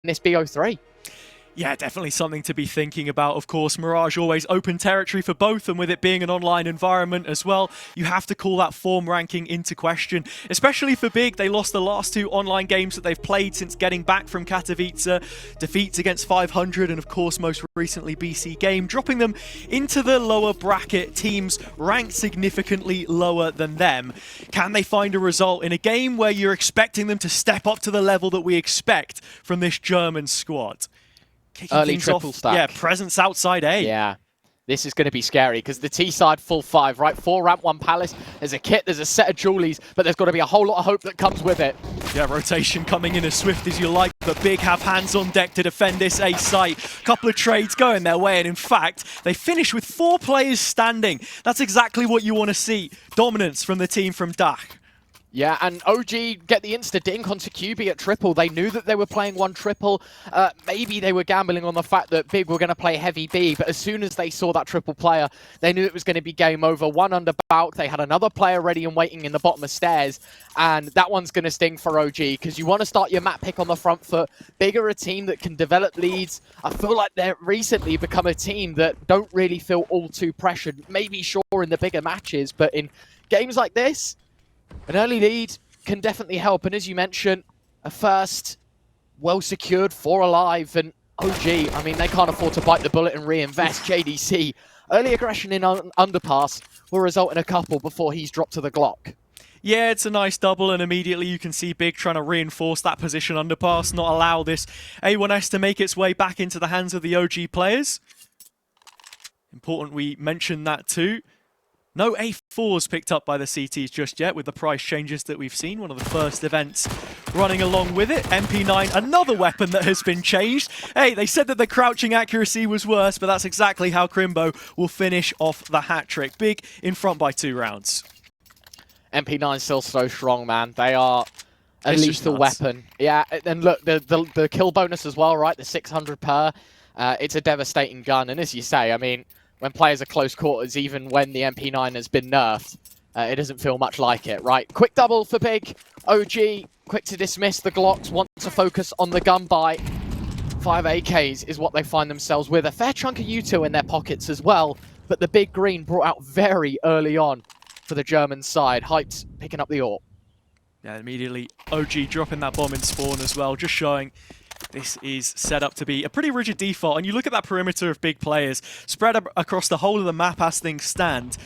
this BO3. Yeah, definitely something to be thinking about. Of course, Mirage always open territory for both, and with it being an online environment as well, you have to call that form ranking into question. Especially for Big, they lost the last 2 online games that they've played since getting back from Katowice. Defeats against 500 and of course most recently BC Game, dropping them into the lower bracket, teams ranked significantly lower than them. Can they find a result in a game where you're expecting them to step up to the level that we expect from this German squad? Kicking Early things triple off, stack. yeah, presence outside A. Yeah, this is going to be scary because the T side full 5, right? 4 ramp, 1 palace. There's a kit, there's a set of Julies, but there's got to be a whole lot of hope that comes with it. Yeah, rotation coming in as swift as you like, but Big have hands on deck to defend this A site. Couple of trades going their way, and in fact, they finish with 4 players standing. That's exactly what you want to see. Dominance from the team from DACH. Yeah, and OG get the insta-dink onto QB at triple. They knew that they were playing 1 triple. Maybe they were gambling on the fact that Big were going to play heavy B, but as soon as they saw that triple player, they knew it was going to be game over. 1 under Balk. They had another player ready and waiting in the bottom of stairs, and that one's going to sting for OG because you want to start your map pick on the front foot. Big are a team that can develop leads. I feel like they've recently become a team that don't really feel all too pressured. Maybe sure in the bigger matches, but in games like this, an early lead can definitely help, and as you mentioned, a first well-secured 4 alive, and OG, I mean, they can't afford to bite the bullet and reinvest. JDC, early aggression in underpass will result in a couple before he's dropped to the Glock. Yeah, it's a nice double, and immediately you can see Big trying to reinforce that position underpass, not allow this A1S to make its way back into the hands of the OG players. Important we mention that too. No A4s picked up by the CTs just yet with the price changes that we've seen. One of the first events running along with it. MP9, another weapon that has been changed. Hey, they said that the crouching accuracy was worse, but that's exactly how Crimbo will finish off the hat-trick. Big in front by 2 rounds. MP9 still so strong, man. They are a lethal weapon. Yeah, and look, the kill bonus as well, right? The 600 per. It's a devastating gun, and as you say, I mean, when players are close quarters, even when the MP9 has been nerfed, it doesn't feel much like it, right? Quick double for Big. OG, quick to dismiss the Glocks, want to focus on the gun buy. 5 AKs is what they find themselves with. A fair chunk of U2 in their pockets as well, but the big green brought out very early on for the German side. Hyped picking up the AWP. Yeah, immediately OG dropping that bomb in spawn as well, just showing this is set up to be a pretty rigid default. And you look at that perimeter of Big players spread across the whole of the map as things stand.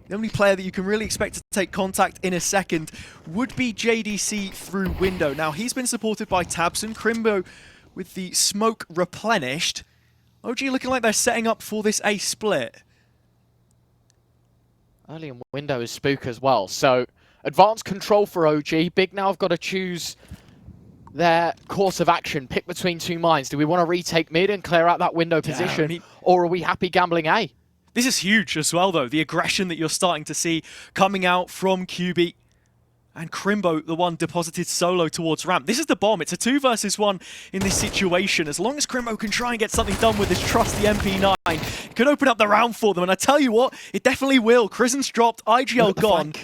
The only player that you can really expect to take contact in a second would be JDC through window. Now, he's been supported by Tabson. Crimbo with the smoke replenished. OG looking like they're setting up for this A split. Early in window is Spook as well. So, advanced control for OG. Big now have got to choose their course of action, pick between 2 mines. Do we want to retake mid and clear out that window position, or are we happy gambling A? This is huge as well, though. The aggression that you're starting to see coming out from QB. And Crimbo, the one deposited solo towards ramp. This is the bomb. It's a 2 versus 1 in this situation. As long as Crimbo can try and get something done with this trusty MP9, it could open up the round for them. And I tell you what, it definitely will. Krisen's dropped, IGL gone.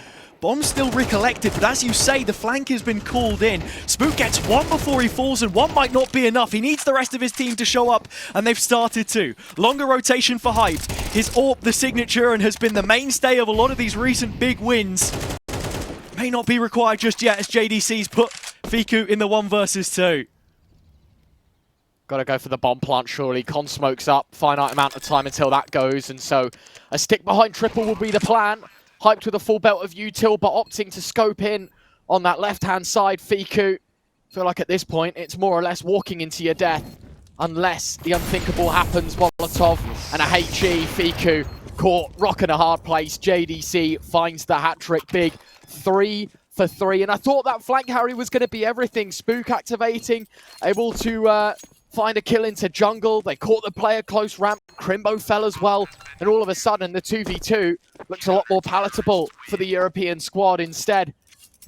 Bomb's still recollected, but as you say, the flank has been called in. Spook gets 1 before he falls, and 1 might not be enough. He needs the rest of his team to show up, and they've started to. Longer rotation for Hyped. His AWP, the signature, and has been the mainstay of a lot of these recent big wins. May not be required just yet, as JDC's put Fiku in the 1 versus 2. Got to go for the bomb plant, surely. Con smokes up, finite amount of time until that goes, and so a stick behind triple will be the plan. Hyped with a full belt of util, but opting to scope in on that left-hand side. Fiku, feel like at this point, it's more or less walking into your death, unless the unthinkable happens. Molotov and a HE. Fiku caught, rock in a hard place. JDC finds the hat-trick. Big 3 for 3, and I thought that flank Harry was going to be everything. Spook activating, able to find a kill into jungle. They caught the player close ramp. Crimbo fell as well. And all of a sudden, the 2v2 looks a lot more palatable for the European squad instead.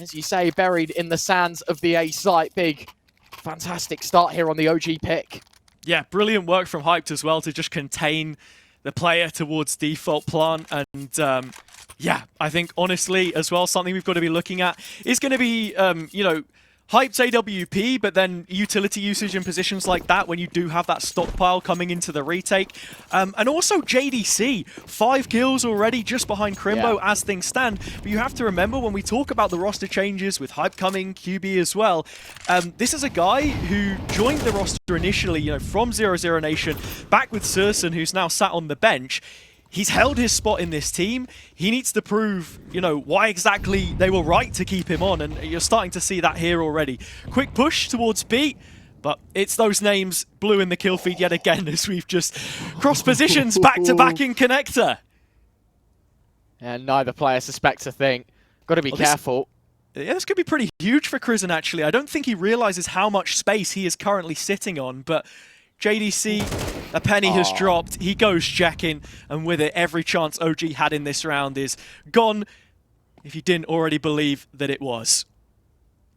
As you say, buried in the sands of the A site. Big, fantastic start here on the OG pick. Yeah, brilliant work from Hyped as well to just contain the player towards default plant. And yeah, I think honestly as well, something we've got to be looking at is going to be, you know, hyped AWP, but then utility usage in positions like that when you do have that stockpile coming into the retake. And also JDC, 5 kills already just behind Crimbo as things stand. But you have to remember when we talk about the roster changes with Hype coming, QB as well, this is a guy who joined the roster initially, you know, from 00 Nation, back with Surson, who's now sat on the bench. He's held his spot in this team. He needs to prove, you know, why exactly they were right to keep him on, and you're starting to see that here already. Quick push towards B, but it's those names blue in the kill feed yet again as we've just crossed positions back-to-back in connector. And neither player suspects a thing. Got to be careful. Yeah, this could be pretty huge for Crizzen, actually. I don't think he realizes how much space he is currently sitting on, but JDC, a penny has dropped. He goes jacking, and with it, every chance OG had in this round is gone, if you didn't already believe that it was.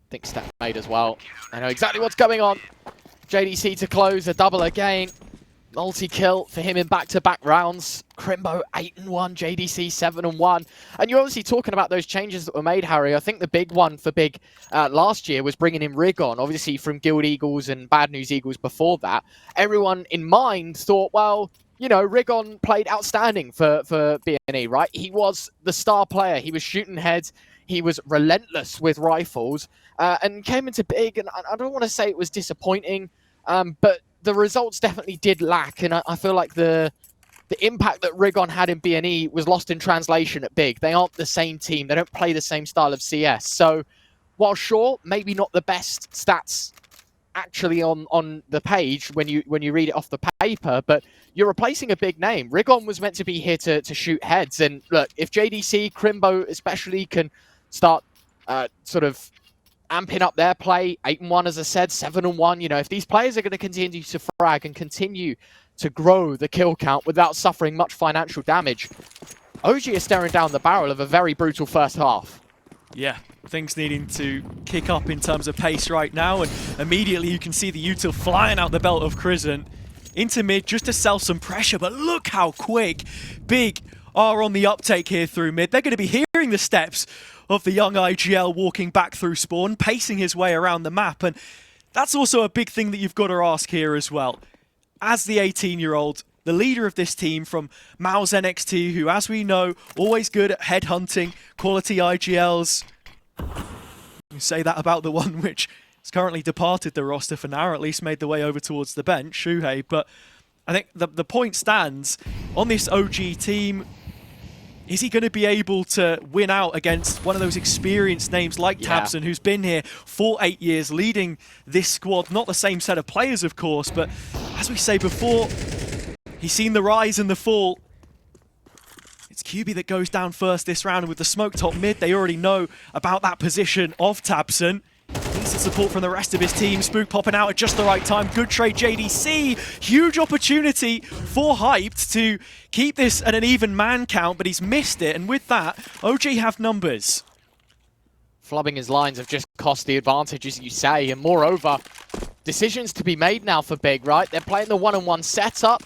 I think step made as well. I know exactly what's going on. JDC to close, a double again. Multi-kill for him in back-to-back rounds. Crimbo 8-1, JDC 7-1. And you're obviously talking about those changes that were made, Harry. I think the big one for Big last year was bringing in Rig on, obviously from Guild Eagles and Bad News Eagles before that. Everyone in mind thought, well, you know, Rig on played outstanding for BNE, right? He was the star player. He was shooting heads. He was relentless with rifles and came into Big. And I don't want to say it was disappointing, but the results definitely did lack, and I feel like the impact that Rigon had in BNE was lost in translation at Big. They aren't the same team. They don't play the same style of CS. So, while sure, maybe not the best stats actually on the page when you read it off the paper, but you're replacing a big name. Rigon was meant to be here to shoot heads, and look, if JDC, Crimbo especially, can start sort of amping up their play, 8-1 as I said, 7-1. You know, if these players are going to continue to frag and continue to grow the kill count without suffering much financial damage, OG is staring down the barrel of a very brutal first half. Yeah, things needing to kick up in terms of pace right now, and immediately you can see the util flying out the belt of Crizzen into mid just to sell some pressure, but look how quick Big are on the uptake here through mid. They're going to be hearing the steps of the young IGL walking back through spawn, pacing his way around the map, and that's also a big thing that you've got to ask here as well. As the 18-year-old, the leader of this team from Mao's NXT, who, as we know, always good at headhunting quality IGLs. You say that about the one which has currently departed the roster for now, or at least made the way over towards the bench, Shuhei, but I think the point stands on this OG team. Is he going to be able to win out against one of those experienced names like Tabson, who's been here for 8 years, leading this squad? Not the same set of players, of course, but as we say before, he's seen the rise and the fall. It's QB that goes down first this round, and with the smoke top mid, they already know about that position of Tabson. Needs the support from the rest of his team. Spook popping out at just the right time. Good trade, JDC. Huge opportunity for Hyped to keep this at an even man count, but he's missed it. And with that, OG have numbers. Flubbing his lines have just cost the advantage, as you say. And moreover, decisions to be made now for Big, right? They're playing the one-on-one setup.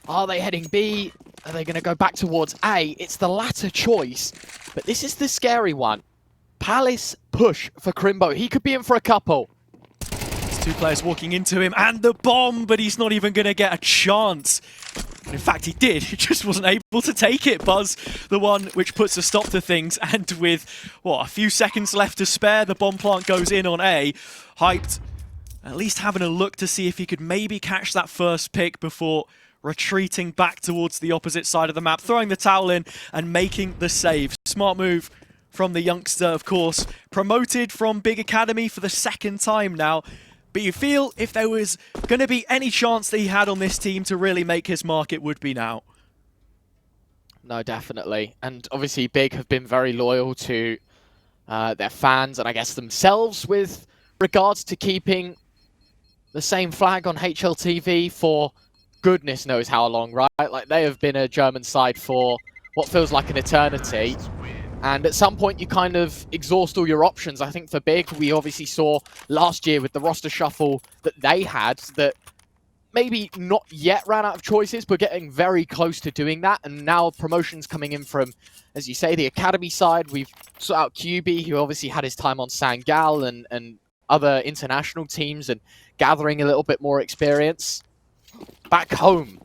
Are they heading B? Are they going to go back towards A? It's the latter choice, but this is the scary one. Palace push for Crimbo. He could be in for a couple. There's 2 players walking into him, and the bomb, but he's not even going to get a chance. In fact, he did. He just wasn't able to take it. Buzz, the one which puts a stop to things, and with, what, a few seconds left to spare, the bomb plant goes in on A. Hyped, at least having a look to see if he could maybe catch that first pick before retreating back towards the opposite side of the map, throwing the towel in and making the save. Smart move from the youngster, of course, promoted from Big Academy for the 2nd time now. But you feel if there was going to be any chance that he had on this team to really make his mark, it would be now. No, definitely. And obviously Big have been very loyal to their fans and I guess themselves with regards to keeping the same flag on HLTV for goodness knows how long, right? Like, they have been a German side for what feels like an eternity. And at some point, you kind of exhaust all your options. I think for Big, we obviously saw last year with the roster shuffle that they had that maybe not yet ran out of choices, but getting very close to doing that. And now promotions coming in from, as you say, the Academy side. We've sought out QB, who obviously had his time on Sangal and other international teams and gathering a little bit more experience. Back home,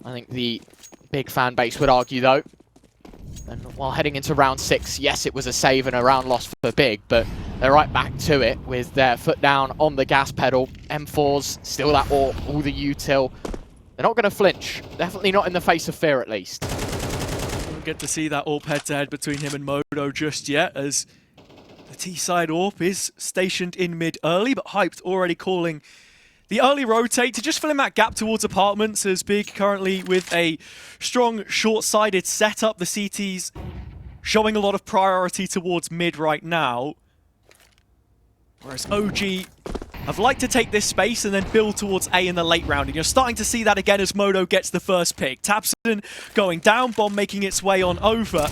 I think the big fan base would argue, though. And while heading into round 6, yes, it was a save and a round loss for Big, but they're right back to it with their foot down on the gas pedal. M4's still that all the util. They're not going to flinch. Definitely not in the face of fear, at least. Don't get to see that AWP head-to-head between him and Modo just yet, as the T-side AWP is stationed in mid early, but Hyped already calling the early rotate to just fill in that gap towards apartments, as Big currently with a strong short-sided setup. The CT's showing a lot of priority towards mid right now, whereas OG have liked to take this space and then build towards A in the late round, and you're starting to see that again as Modo gets the first pick. tabseN going down, Bomb making its way on over.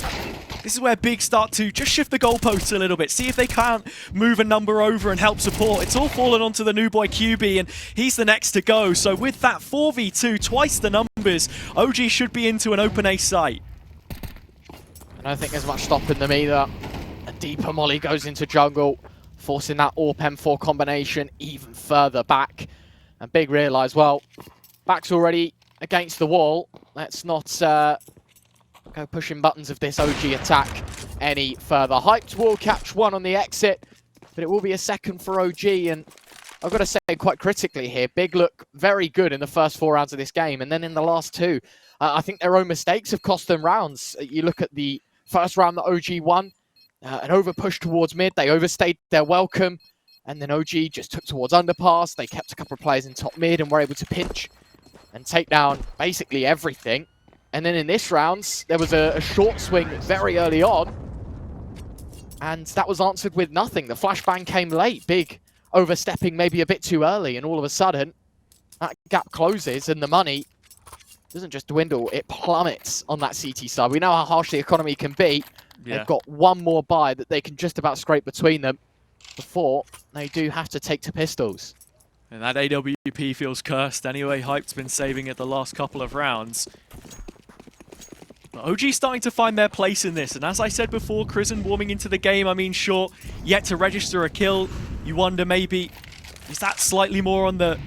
This is where Big start to just shift the goalposts a little bit, see if they can't move a number over and help support. It's all fallen onto the new boy QB, and he's the next to go. So with that 4v2, twice the numbers, OG should be into an open A site. I don't think there's much stopping them either. A deeper molly goes into jungle, forcing that AWP M4 combination even further back. And Big realise, well, back's already against the wall. Let's not go pushing buttons of this OG attack any further. Hyped will catch one on the exit, but it will be a second for OG. And I've got to say quite critically here, Big look very good in the first 4 rounds of this game. And then in the last 2, I think their own mistakes have cost them rounds. You look at the first round that OG won, an over push towards mid. They overstayed their welcome. And then OG just took towards underpass. They kept a couple of players in top mid and were able to pinch and take down basically everything. And then in this round, there was a short swing very early on, and that was answered with nothing. The flashbang came late, Big overstepping maybe a bit too early, and all of a sudden, that gap closes, and the money doesn't just dwindle, it plummets on that CT side. We know how harsh the economy can be. Yeah. They've got one more buy that they can just about scrape between them before they do have to take to pistols. And that AWP feels cursed anyway. Hyped's been saving it the last couple of rounds. OG starting to find their place in this, and as I said before, Crizzen warming into the game, I mean, sure, yet to register a kill. You wonder maybe, is that slightly more on the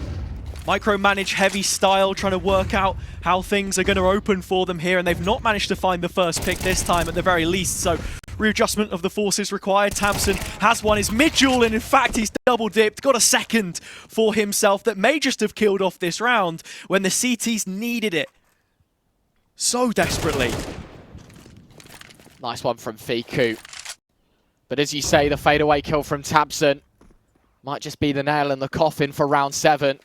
micromanage heavy style, trying to work out how things are going to open for them here, and they've not managed to find the first pick this time at the very least, so readjustment of the forces required. tabseN has one, his mid-duel, and in fact he's double-dipped, got a second for himself that may just have killed off this round when the CTs needed it so desperately. Nice one from Fiku. But as you say, the fadeaway kill from tabseN might just be the nail in the coffin for round 7.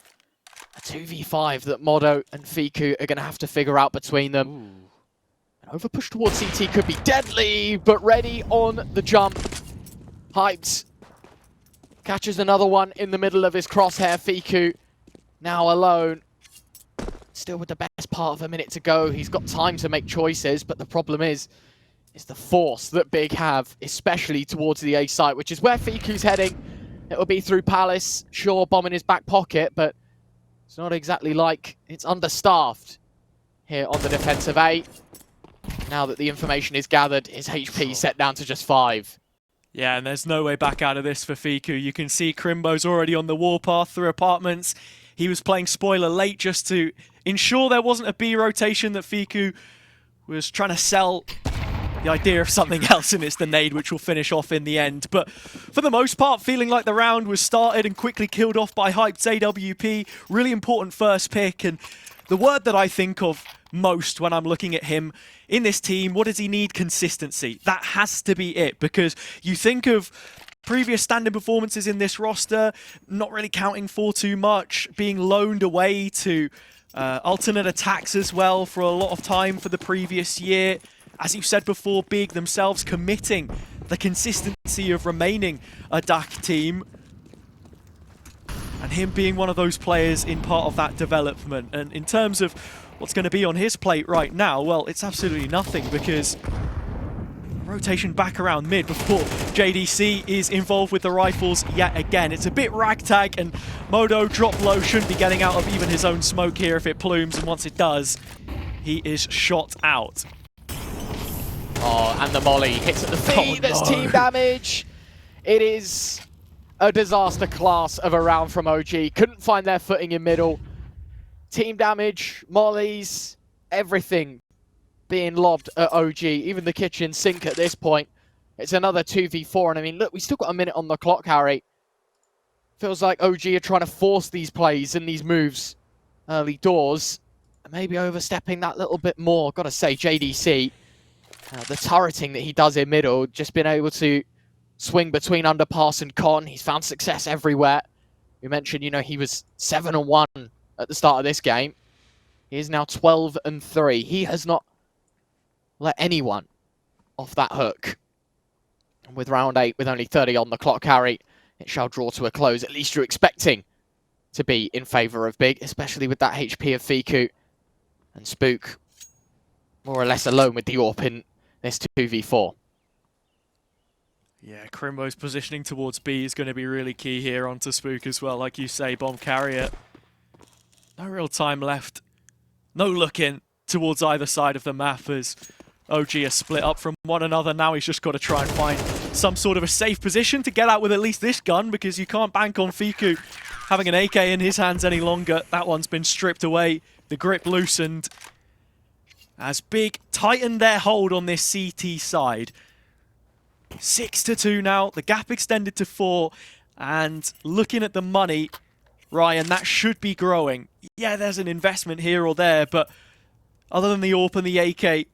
A 2v5 that Modo and Fiku are going to have to figure out between them. Ooh. An overpush towards CT could be deadly, but ready on the jump. Hyped. Catches another one in the middle of his crosshair. Fiku now alone. Still with the best part of a minute to go. He's got time to make choices, but the problem is the force that Big have, especially towards the A site, which is where Fiku's heading. It will be through Palace. Sure, bomb in his back pocket, but it's not exactly like it's understaffed here on the defensive A. Now that the information is gathered, his HP set down to just 5. Yeah, and there's no way back out of this for Fiku. You can see Crimbo's already on the warpath through apartments. He was playing spoiler late just to ensure there wasn't a B rotation, that Fiku was trying to sell the idea of something else, and it's the nade which will finish off in the end. But for the most part, feeling like the round was started and quickly killed off by Hyped's AWP. Really important first pick, and the word that I think of most when I'm looking at him in this team, what does he need? Consistency. That has to be it, because you think of previous standard performances in this roster, not really counting for too much, being loaned away to alternate attacks as well for a lot of time for the previous year. As you said before, Big themselves committing the consistency of remaining a DAC team, and him being one of those players in part of that development. And in terms of what's going to be on his plate right now, well, it's absolutely nothing, because rotation back around mid before JDC is involved with the rifles yet again. It's a bit ragtag, and Modo drop low shouldn't be getting out of even his own smoke here if it plumes, and once it does, he is shot out. Oh, and the molly hits at the feet. There's team damage. It is a disaster class of a round from OG. Couldn't find their footing in middle. Team damage, mollies, everything being lobbed at OG. Even the kitchen sink at this point. It's another 2v4. And I mean, look, we still got a minute on the clock, Harry. Feels like OG are trying to force these plays and these moves early doors. Maybe overstepping that little bit more. Got to say, JDC, the turreting that he does in middle, just been able to swing between underpass and con. He's found success everywhere. We mentioned, you know, he was 7-1 at the start of this game. He is now 12-3. He has not let anyone off that hook. And with round 8, with only 30 on the clock, Harry, it shall draw to a close. At least you're expecting to be in favour of Big, especially with that HP of Fiku. And Spook more or less alone with the AWP in this 2v4. Yeah, Crimbo's positioning towards B is going to be really key here onto Spook as well. Like you say, bomb carrier. No real time left. No looking towards either side of the map as OG are split up from one another. Now he's just got to try and find some sort of a safe position to get out with at least this gun, because you can't bank on Fiku having an AK in his hands any longer. That one's been stripped away. The grip loosened as Big tightened their hold on this CT side. 6-2 now, the gap extended to 4, and looking at the money, Ryan, that should be growing. Yeah, there's an investment here or there, but other than the AWP and the AK,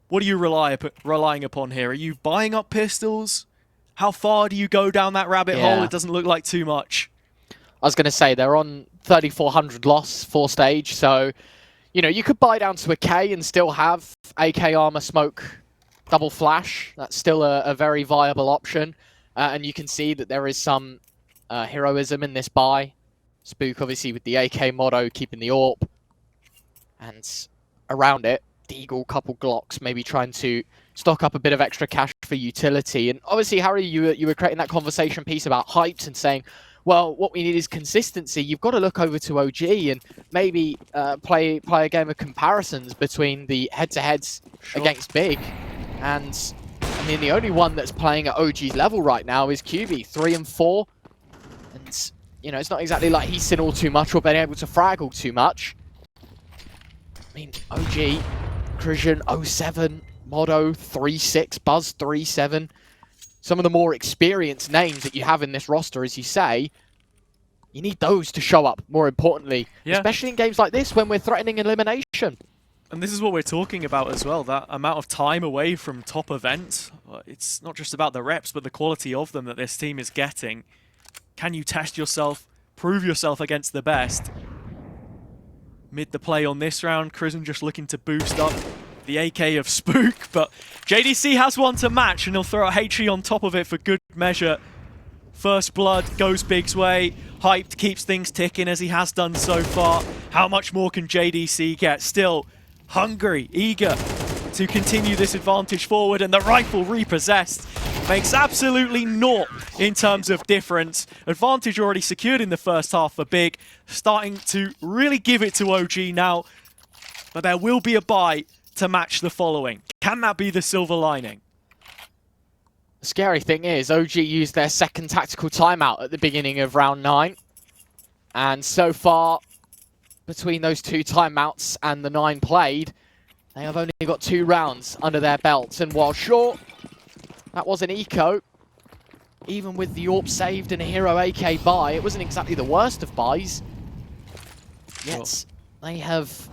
what are you relying upon here? Are you buying up pistols? How far do you go down that rabbit hole? It doesn't look like too much. I was going to say, they're on 3,400 loss, 4 stage, so, you know, you could buy down to a K and still have AK armor, smoke, double flash. That's still a very viable option. And you can see that there is some heroism in this buy. Spook, obviously, with the AK motto, keeping the AWP. And around it, Deagle, couple Glocks, maybe trying to stock up a bit of extra cash for utility. And obviously, Harry, you were creating that conversation piece about hypes and saying, well, what we need is consistency. You've got to look over to OG and maybe play a game of comparisons between the head-to-heads against Big. And, I mean, the only one that's playing at OG's level right now is QB, 3-4. And, you know, it's not exactly like he's seen all too much or been able to frag all too much. I mean, OG, Crisian, 0-7, Modo, 3-6, Buzz, 3-7. Some of the more experienced names that you have in this roster, as you say, you need those to show up, more importantly. Yeah. Especially in games like this when we're threatening elimination. And this is what we're talking about as well, that amount of time away from top events. It's not just about the reps, but the quality of them that this team is getting. Can you test yourself, prove yourself against the best? Mid the play on this round, Crisian just looking to boost up the AK of Spook, but JDC has one to match, and he'll throw a HE on top of it for good measure. First blood goes Big's way. Hyped keeps things ticking as he has done so far. How much more can JDC get? Still hungry, eager to continue this advantage forward, and the rifle repossessed makes absolutely naught in terms of difference. Advantage already secured in the first half for Big, starting to really give it to OG now, but there will be a buy to match the following. Can that be the silver lining? The scary thing is OG used their second tactical timeout at the beginning of round 9. And so far, between those 2 timeouts and the 9 played, they have only got 2 rounds under their belts. And while sure, that was an eco, even with the AWP saved and a hero AK buy, it wasn't exactly the worst of buys. Yet, they have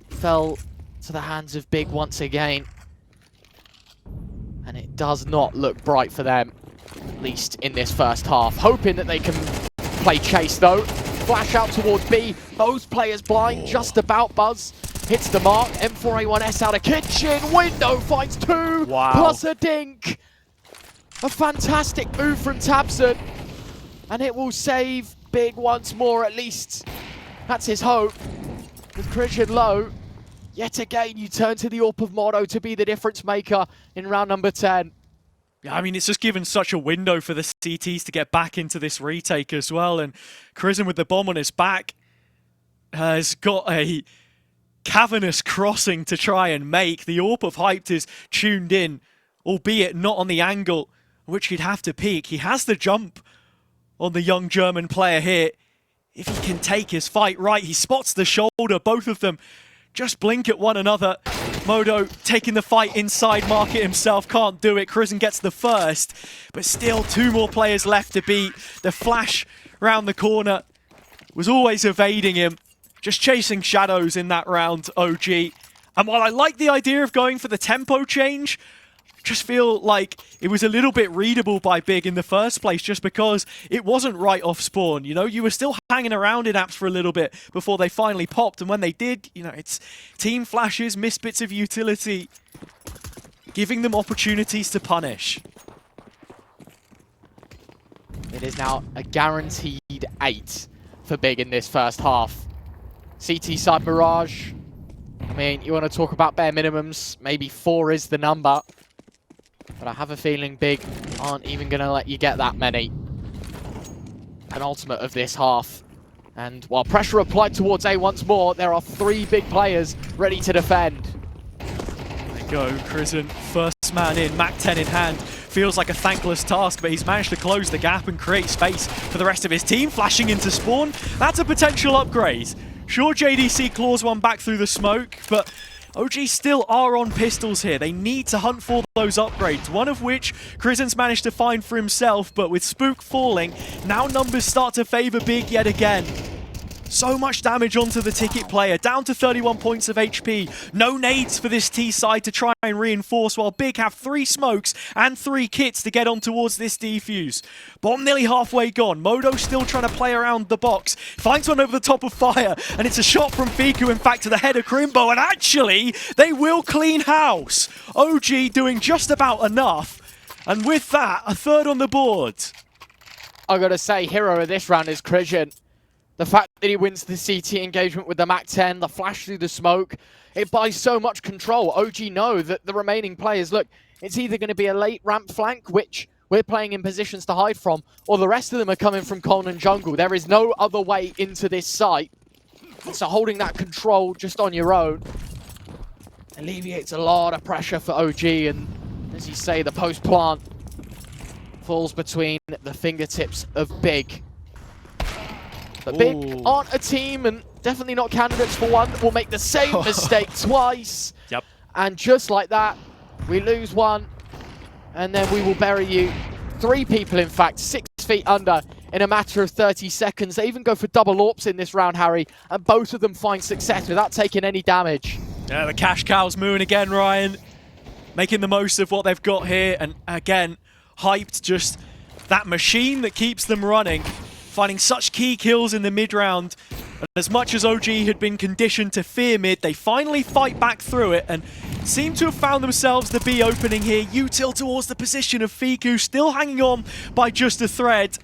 fell to the hands of Big once again. And it does not look bright for them, at least in this first half. Hoping that they can play chase though. Flash out towards B. Both players blind, just about. Buzz hits the mark. M4A1S out of kitchen. Window finds 2 plus a dink. A fantastic move from Tabson. And it will save Big once more, at least. That's his hope. With Crisian low. Yet again, you turn to the AWP of Modo to be the difference maker in round number 10. Yeah, I mean, it's just given such a window for the CTs to get back into this retake as well. And Crisian with the bomb on his back has got a cavernous crossing to try and make. The AWP of Hyped is tuned in albeit not on the angle which he'd have to peek. He has the jump on the young German player here. If he can take his fight right, he spots the shoulder. Both of them just blink at one another. Modo taking the fight inside market himself, can't do it. Krizen gets the first, but still 2 more players left to beat. The flash round the corner was always evading him, just chasing shadows in that round, OG. And while I like the idea of going for the tempo change, just feel like it was a little bit readable by Big in the first place just because it wasn't right off spawn. You know, you were still hanging around in apps for a little bit before they finally popped, and when they did, you know, it's team flashes, missed bits of utility, giving them opportunities to punish. It is now a guaranteed 8 for Big in this first half. CT side Mirage, I mean, you want to talk about bare minimums, maybe 4 is the number. But I have a feeling Big aren't even going to let you get that many. Penultimate of this half. And while pressure applied towards A once more, there are 3 big players ready to defend. There you go, Krizen, first man in, Mac 10 in hand. Feels like a thankless task, but he's managed to close the gap and create space for the rest of his team. Flashing into spawn, that's a potential upgrade. Sure, JDC claws one back through the smoke, but OG still are on pistols here. They need to hunt for those upgrades, one of which Krizen's managed to find for himself, but with Spook falling, now numbers start to favor Big yet again. So much damage onto the ticket player, down to 31 points of HP. No nades for this T side to try and reinforce, while Big have 3 smokes and 3 kits to get on towards this defuse. Bomb nearly halfway gone. Modo still trying to play around the box. Finds one over the top of Fire, and it's a shot from Fiku, in fact, to the head of Crimbo, and actually, they will clean house. OG doing just about enough, and with that, a 3rd on the board. I gotta say, hero of this round is Krizen. The fact that he wins the CT engagement with the Mac 10, the flash through the smoke, it buys so much control. OG know that the remaining players, look, it's either going to be a late ramp flank, which we're playing in positions to hide from, or the rest of them are coming from Colne and jungle. There is no other way into this site. So holding that control just on your own alleviates a lot of pressure for OG, and as you say, the post-plant falls between the fingertips of Big. But Big aren't a team, and definitely not candidates for one that will make the same mistake twice. Yep. And just like that, we lose one, and then we will bury you. 3 people, in fact, 6 feet under in a matter of 30 seconds. They even go for double AWPs in this round, Harry, and both of them find success without taking any damage. Yeah, the cash cow's mooing again, Ryan. Making the most of what they've got here, and again, hyped, just that machine that keeps them running. Finding such key kills in the mid-round. And as much as OG had been conditioned to fear mid, they finally fight back through it and seem to have found themselves the B opening here. Util towards the position of Fiku, still hanging on by just a thread.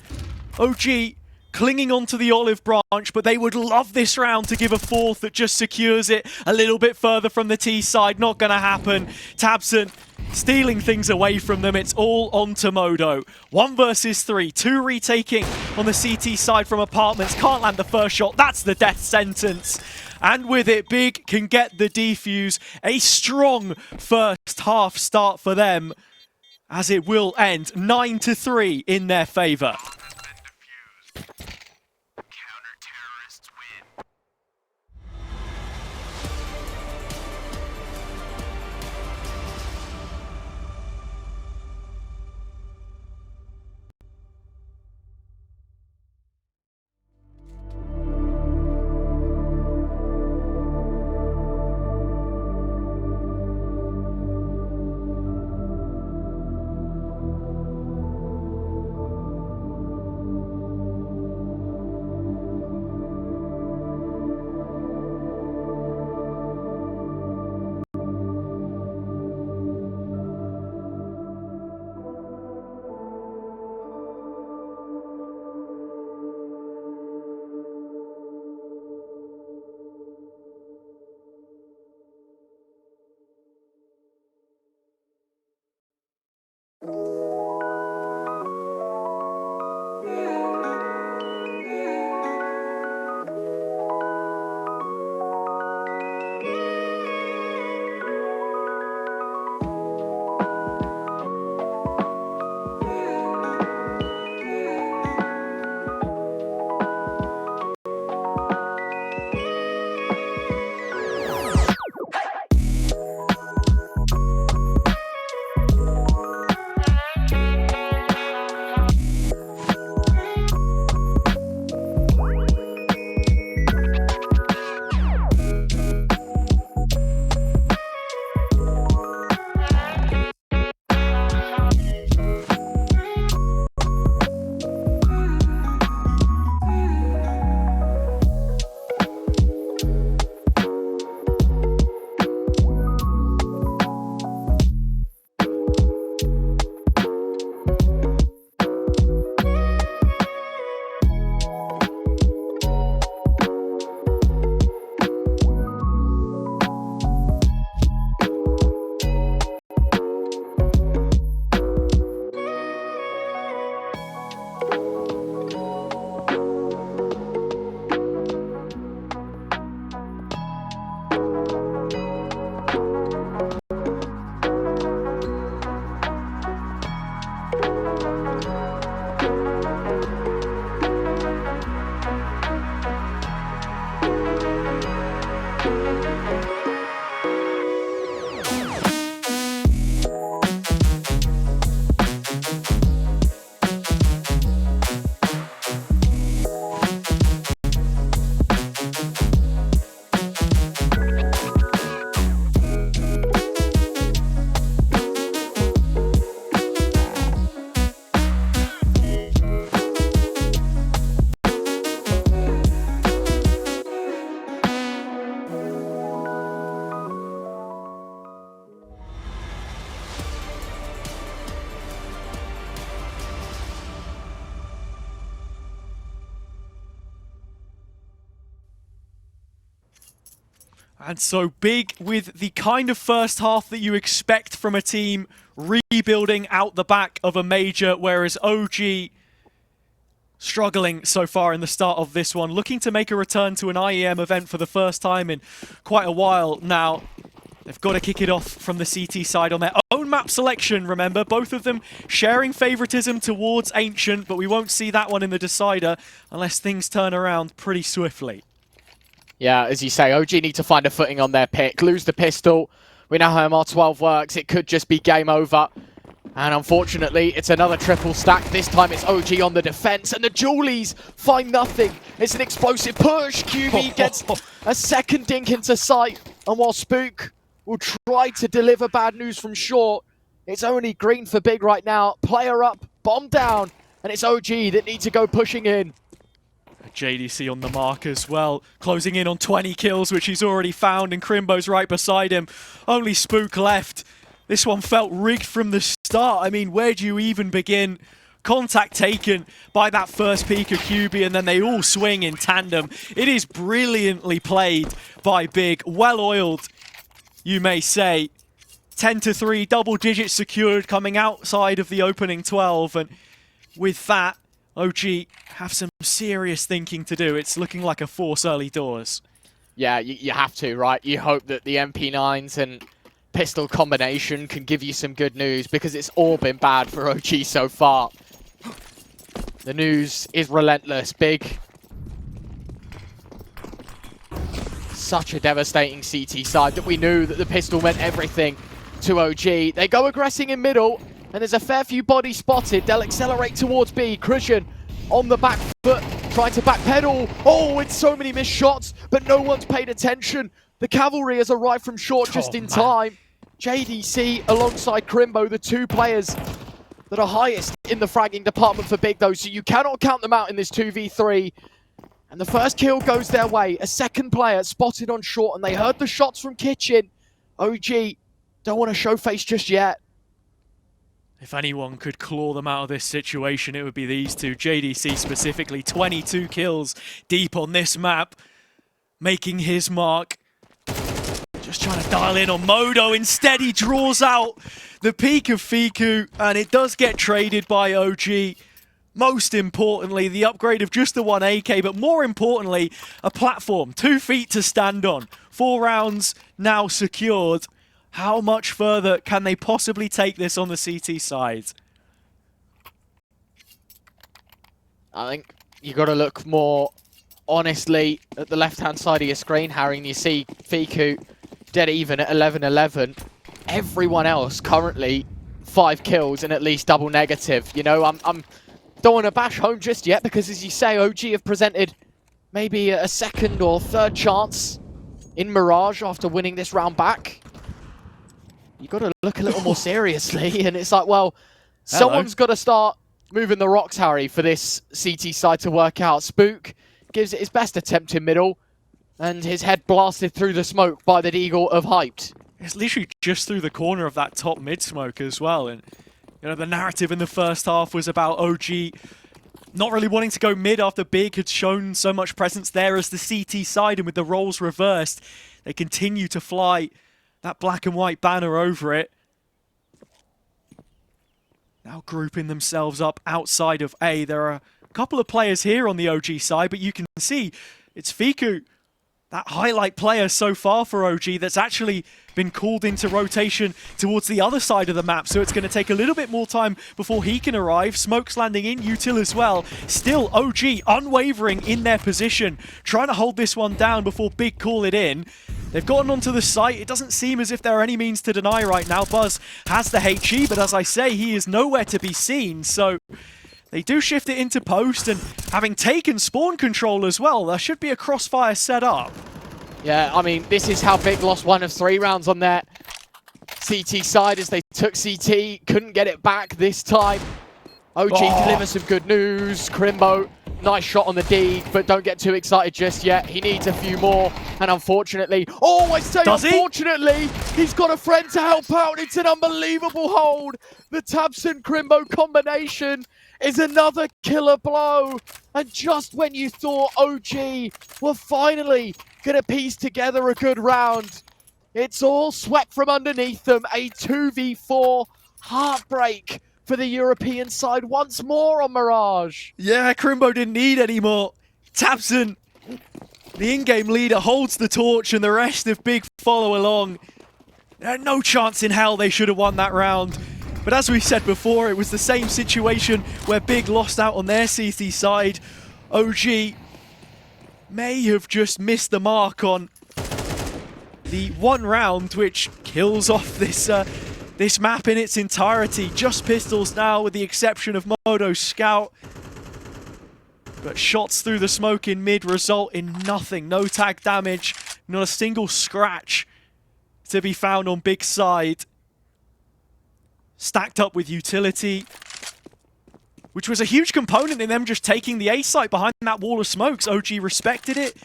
OG clinging onto the olive branch, but they would love this round to give a 4th that just secures it a little bit further from the T side. Not gonna happen. tabseN stealing things away from them. It's all on to Modo. 1 versus 3. 2 retaking on the CT side from apartments. Can't land the first shot. That's the death sentence. And with it, Big can get the defuse. A strong first half start for them, as it will end 9-3 in their favor. And so Big with the kind of first half that you expect from a team rebuilding out the back of a major, whereas OG struggling so far in the start of this one, looking to make a return to an IEM event for the first time in quite a while now. They've got to kick it off from the CT side on their own map selection, remember. Both of them sharing favoritism towards Ancient, but we won't see that one in the decider unless things turn around pretty swiftly. Yeah, as you say, OG need to find a footing on their pick, lose the pistol. We know how MR12 works. It could just be game over. And unfortunately, it's another triple stack. This time it's OG on the defense, and the Julies find nothing. It's an explosive push. QB gets a second dink into sight. And while Spook will try to deliver bad news from short, it's only green for Big right now. Player up, bomb down, and it's OG that need to go pushing in. JDC on the mark as well, closing in on 20 kills, which he's already found, and Crimbo's right beside him. Only Spook left. This one felt rigged from the start. I mean, where do you even begin? Contact taken by that first peak of QB, and then they all swing in tandem. It is brilliantly played by Big, well-oiled, you may say. 10-3, double digits secured coming outside of the opening 12, and with that, OG have some serious thinking to do. It's looking like a force early doors. Yeah, you have to, right? You hope that the MP9s and pistol combination can give you some good news, because it's all been bad for OG so far. The news is relentless. Big. Such a devastating CT side that we knew that the pistol meant everything to OG. They go aggressing in middle, and there's a fair few bodies spotted. They'll accelerate towards B. Christian on the back foot, trying to backpedal. Oh, it's so many missed shots, but no one's paid attention. The cavalry has arrived from short just in time. JDC alongside Crimbo, the two players that are highest in the fragging department for Big, though, so you cannot count them out in this 2v3. And the first kill goes their way. A second player spotted on short, and they heard the shots from Kitchen. OG don't want to show face just yet. If anyone could claw them out of this situation, it would be these two. JDC specifically, 22 kills deep on this map, making his mark. Just trying to dial in on Modo. Instead, he draws out the peak of Fiku, and it does get traded by OG. Most importantly, the upgrade of just the one AK, but more importantly, a platform, 2 feet to stand on. 4 rounds now secured. How much further can they possibly take this on the CT side? I think you got to look more honestly at the left-hand side of your screen, Harry, and you see Fiku dead even at 11-11. Everyone else currently 5 kills and at least double negative. You know, I'm don't want to bash home just yet, because as you say, OG have presented maybe a second or third chance in Mirage after winning this round back. You got to look a little more seriously, and it's like, well, someone's got to start moving the rocks, Harry, for this CT side to work out. Spook gives it his best attempt in middle, and his head blasted through the smoke by the Deagle of Hyped. It's literally just through the corner of that top mid smoke as well. And you know, the narrative in the first half was about OG not really wanting to go mid after Big had shown so much presence there as the CT side, and with the roles reversed, they continue to fly that black and white banner over it. Now grouping themselves up outside of A. There are a couple of players here on the OG side, but you can see it's Fiku, that highlight player so far for OG, that's actually been called into rotation towards the other side of the map, so it's going to take a little bit more time before he can arrive. Smoke's landing in, Util as well. Still OG unwavering in their position, trying to hold this one down before Big call it in. They've gotten onto the site. It doesn't seem as if there are any means to deny right now. Buzz has the HE, but as I say, he is nowhere to be seen, so they do shift it into post, and having taken spawn control as well, there should be a crossfire set up. Yeah, I mean, this is how Big lost 1 of 3 rounds on their CT side, as they took CT, couldn't get it back this time. OG delivers some good news. Crimbo Nice shot on the dig, but don't get too excited just yet. He needs a few more, and unfortunately, oh, I say unfortunately, he's got a friend to help out. It's an unbelievable hold. The Tabson-Crimbo combination is another killer blow. And just when you thought OG were finally going to piece together a good round, it's all swept from underneath them. A 2v4 heartbreak for the European side once more on Mirage. Yeah, Crimbo didn't need any more. Tabson, the in-game leader, holds the torch and the rest of Big follow along. No chance in hell they should have won that round. But as we said before, it was the same situation where Big lost out on their CT side. OG may have just missed the mark on the one round which kills off this map in its entirety. Just pistols now with the exception of Modo's Scout. But shots through the smoke in mid result in nothing. No tag damage, not a single scratch to be found on Big's side. Stacked up with utility, which was a huge component in them just taking the A site behind that wall of smokes. OG respected it.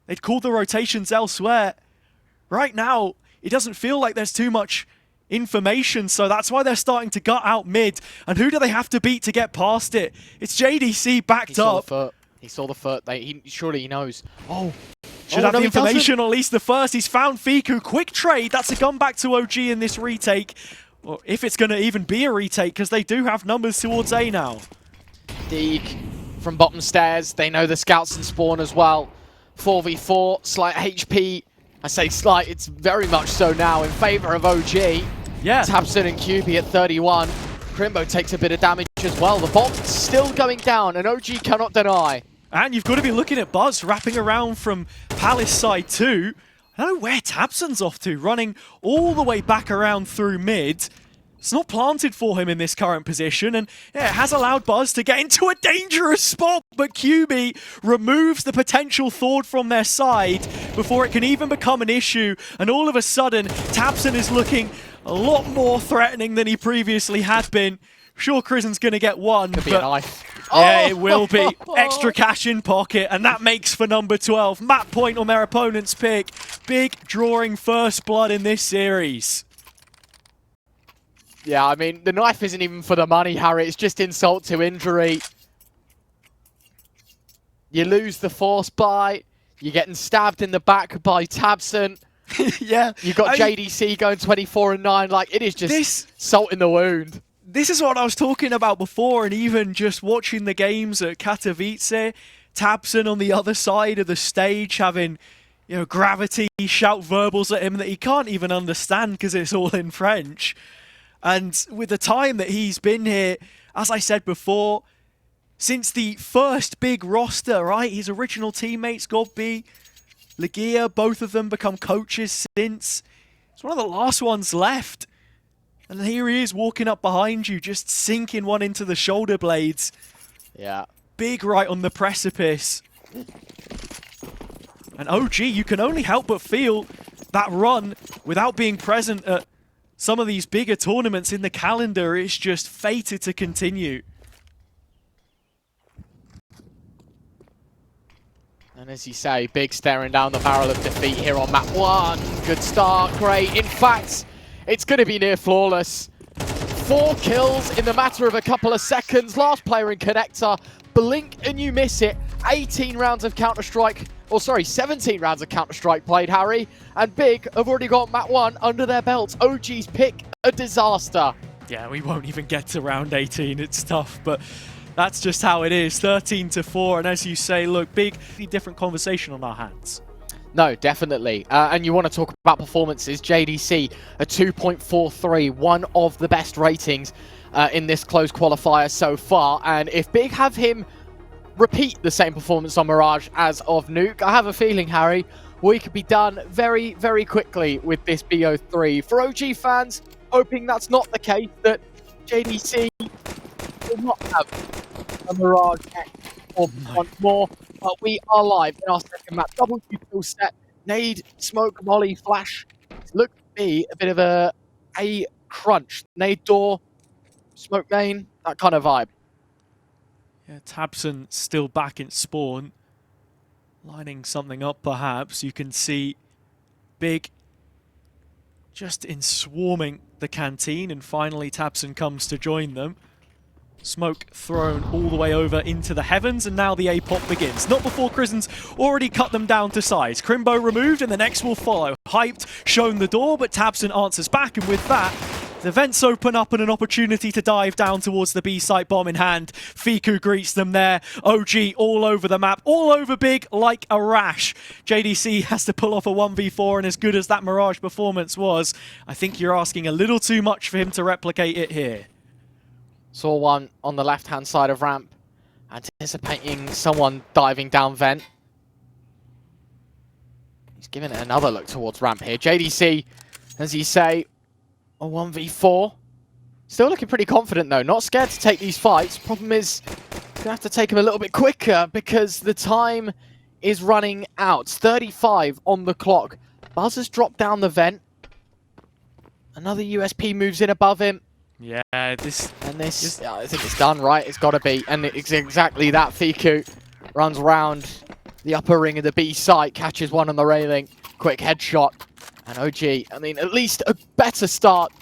They'd called the rotations elsewhere. Right now, it doesn't feel like there's too much information, so that's why they're starting to gut out mid. And who do they have to beat to get past it? It's JDC backed up. He saw the foot. Surely he knows. Oh. Should have the information, or at least the first. He's found Fiku. Quick trade. That's a gun back to OG in this retake. Or if it's going to even be a retake, because they do have numbers towards A now. Deeg from bottom stairs. They know the scouts in spawn as well. 4v4, slight HP. I say slight, it's very much so now in favor of OG. Yeah. Tabson and QB at 31. Crimbo takes a bit of damage as well. The bomb's still going down, and OG cannot deny. And you've got to be looking at Buzz wrapping around from Palace side too. I don't know where Tabson's off to, running all the way back around through mid. It's not planted for him in this current position, and yeah, it has allowed Buzz to get into a dangerous spot, but QB removes the potential Thord from their side before it can even become an issue, and all of a sudden, Tabson is looking a lot more threatening than he previously had been. Sure, Krisen's going to get one, Could be but a knife. Yeah, it will be. Extra cash in pocket, and that makes for number 12. Map point on their opponent's pick. Big drawing first blood in this series. Yeah, I mean, the knife isn't even for the money, Harry. It's just insult to injury. You lose the force buy. You're getting stabbed in the back by Tabson. Yeah. You've got JDC going 24-9. Like, it is just salt in the wound. This is what I was talking about before, and even just watching the games at Katowice, Tabson on the other side of the stage having, you know, gravity shout verbals at him that he can't even understand because it's all in French. And with the time that he's been here, as I said before, since the first big roster, right? His original teammates, Godby, Legia, both of them become coaches since. It's one of the last ones left. And here he is walking up behind you, just sinking one into the shoulder blades. Yeah. Big right on the precipice. And OG, you can only help but feel that run without being present at some of these bigger tournaments in the calendar is just fated to continue. And as you say, Big staring down the barrel of defeat here on map 1. Good start, great. In fact, it's going to be near flawless. 4 kills in the matter of a couple of seconds. Last player in Connector. Blink and you miss it. 18 rounds of Counter-Strike, or sorry, 17 rounds of Counter-Strike played, Harry. And Big have already got map 1 under their belts. OG's pick, a disaster. Yeah, we won't even get to round 18. It's tough, but that's just how it is. 13-4, and as you say, look, Big, different conversation on our hands. No, definitely. And you want to talk about performances. JDC, a 2.43, one of the best ratings in this close qualifier so far. And if Big have him repeat the same performance on Mirage as of Nuke, I have a feeling, Harry, we could be done very, very quickly with this BO3. For OG fans, hoping that's not the case, that JDC will not have a Mirage X or once more. But we are live in our second map. Double kill set, nade, smoke, molly, flash. Look to be a bit of a crunch. Nade door, smoke main, that kind of vibe. Yeah, Tabson still back in spawn. Lining something up perhaps. You can see Big just in swarming the canteen, and finally Tabson comes to join them. Smoke thrown all the way over into the heavens, and now the A-pop begins. Not before Krisen's already cut them down to size. Crimbo removed, and the next will follow. Hyped, shown the door, but Tabson answers back, and with that, the vents open up and an opportunity to dive down towards the B-site, bomb in hand. Fiku greets them there. OG all over the map, all over Big like a rash. JDC has to pull off a 1v4, and as good as that Mirage performance was, I think you're asking a little too much for him to replicate it here. Saw one on the left-hand side of ramp, anticipating someone diving down vent. He's giving it another look towards ramp here. JDC, as you say, a 1v4. Still looking pretty confident though, not scared to take these fights. Problem is, gonna have to take him a little bit quicker because the time is running out. 35 on the clock. Buzz has dropped down the vent. Another USP moves in above him. Yeah, I think it's done, right? It's got to be. And it's exactly that. Fiku runs round the upper ring of the B site, catches one on the railing, quick headshot. And OG, I mean, at least a better start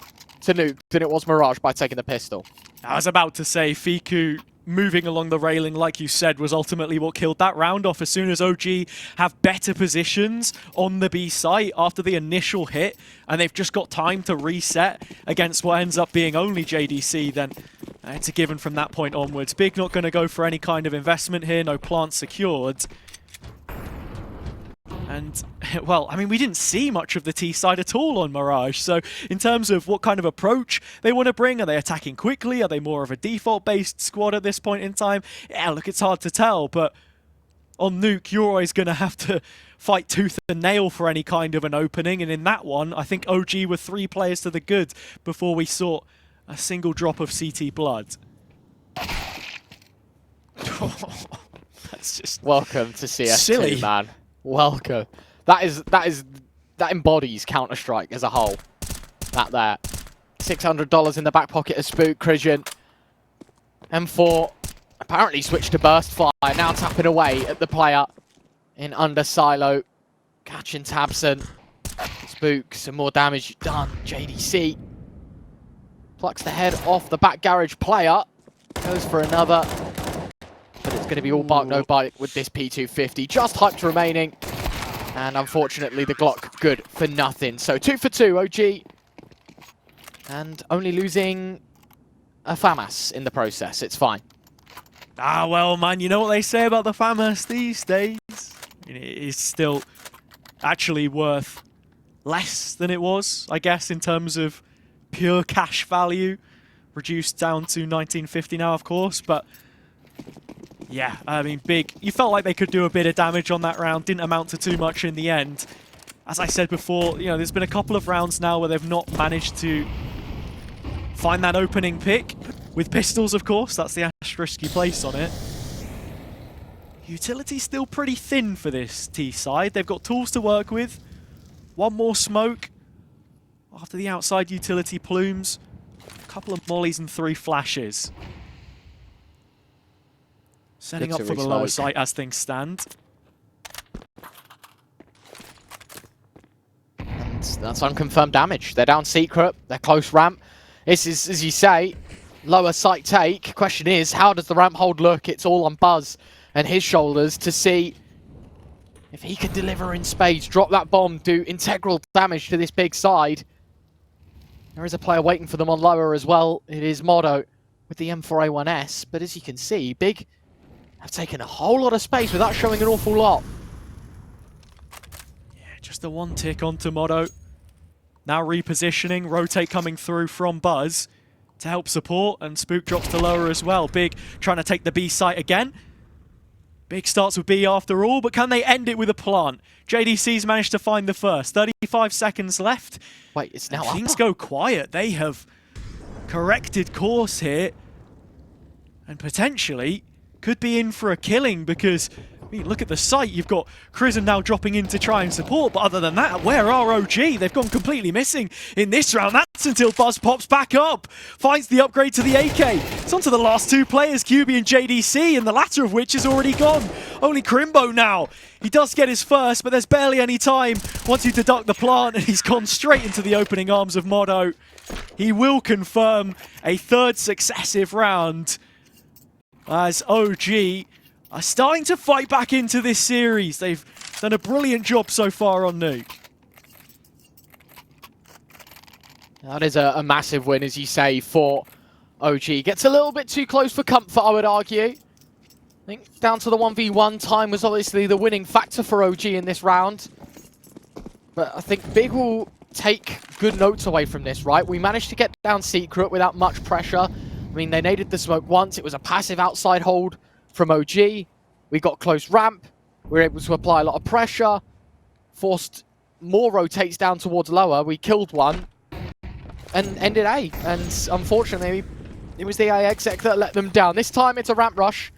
to Nuke than it was Mirage by taking the pistol. I was about to say, Fiku moving along the railing, like you said, was ultimately what killed that round off. As soon as OG have better positions on the B site after the initial hit, and they've just got time to reset against what ends up being only JDC, then it's a given from that point onwards. Big not going to go for any kind of investment here, no plant secured. And, well, I mean, we didn't see much of the T side at all on Mirage. So in terms of what kind of approach they want to bring, are they attacking quickly? Are they more of a default-based squad at this point in time? Yeah, look, it's hard to tell. But on Nuke, you're always going to have to fight tooth and nail for any kind of an opening. And in that one, I think OG were 3 players to the good before we saw a single drop of CT blood. That's just welcome to CS2, silly, man. Welcome. That embodies Counter-Strike as a whole. That there. $600 in the back pocket of Spook, Krision. M4 apparently switched to burst fire, now tapping away at the player in under silo. Catching Tabson. Spook, some more damage done. JDC plucks the head off the back garage player. Goes for another. But it's going to be all bark, no bite with this P250. Just hyped remaining. And unfortunately, the Glock good for nothing. So 2 for 2, OG. And only losing a FAMAS in the process. It's fine. Ah, well, man, you know what they say about the FAMAS these days? It is still actually worth less than it was, I guess, in terms of pure cash value. Reduced down to 1950 now, of course, but yeah, I mean, Big, you felt like they could do a bit of damage on that round. Didn't amount to too much in the end. As I said before, you know, there's been a couple of rounds now where they've not managed to find that opening pick. With pistols, of course, that's the asterisk you place on it. Utility's still pretty thin for this T side. They've got tools to work with. One more smoke after the outside utility plumes. A couple of mollies and 3 flashes. Setting up for the lower site as things stand. And that's unconfirmed damage. They're down secret. They're close ramp. This is, as you say, lower site take. Question is, how does the ramp hold look? It's all on Buzz and his shoulders to see if he can deliver in spades, drop that bomb, do integral damage to this big side. There is a player waiting for them on lower as well. It is Modo with the M4A1S. But as you can see, Big have taken a whole lot of space without showing an awful lot. Yeah, just the one tick onto Modo. Now repositioning, rotate coming through from Buzz to help support, and Spook drops to lower as well. Big trying to take the B site again. Big starts with B after all, but can they end it with a plant? JDC's managed to find the first. 35 seconds left. Wait, it's now up. Things go quiet. They have corrected course here, and potentially could be in for a killing, because mean, look at the site. You've got Crizzen now dropping in to try and support, but other than that, where are OG? They've gone completely missing in this round. That's until Buzz pops back up, finds the upgrade to the AK. It's on to the last two players, QB and JDC, and the latter of which is already gone. Only Crimbo now. He does get his first, but there's barely any time once you deduct the plant, and he's gone straight into the opening arms of Modo. He will confirm a third successive round as OG are starting to fight back into this series. They've done a brilliant job so far on Nuke. That is a massive win, as you say, for OG. Gets a little bit too close for comfort, I would argue. I think down to the 1v1 time was obviously the winning factor for OG in this round. But I think Big will take good notes away from this, right? We managed to get down Secret without much pressure. I mean, they naded the smoke once. It was a passive outside hold from OG. We got close ramp. We were able to apply a lot of pressure. Forced more rotates down towards lower. We killed one and ended A. And unfortunately, it was the A exec that let them down. This time it's a ramp rush.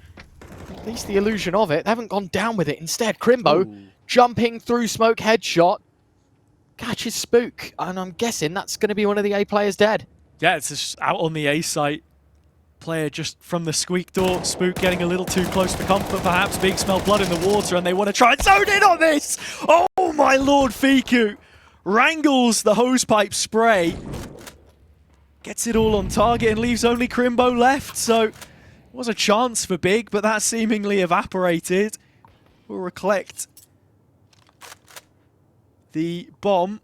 At least the illusion of it. They haven't gone down with it. Instead, Crimbo jumping through smoke headshot. Catches Spook. And I'm guessing that's going to be one of the A players dead. Yeah, it's just out on the A site. Player just from the squeak door. Spook getting a little too close for comfort, perhaps. Big smell blood in the water, and they want to try and zone in on this. Oh my lord, Fiku wrangles the hosepipe spray. Gets it all on target and leaves only Crimbo left. So it was a chance for Big, but that seemingly evaporated. We'll recollect the bomb.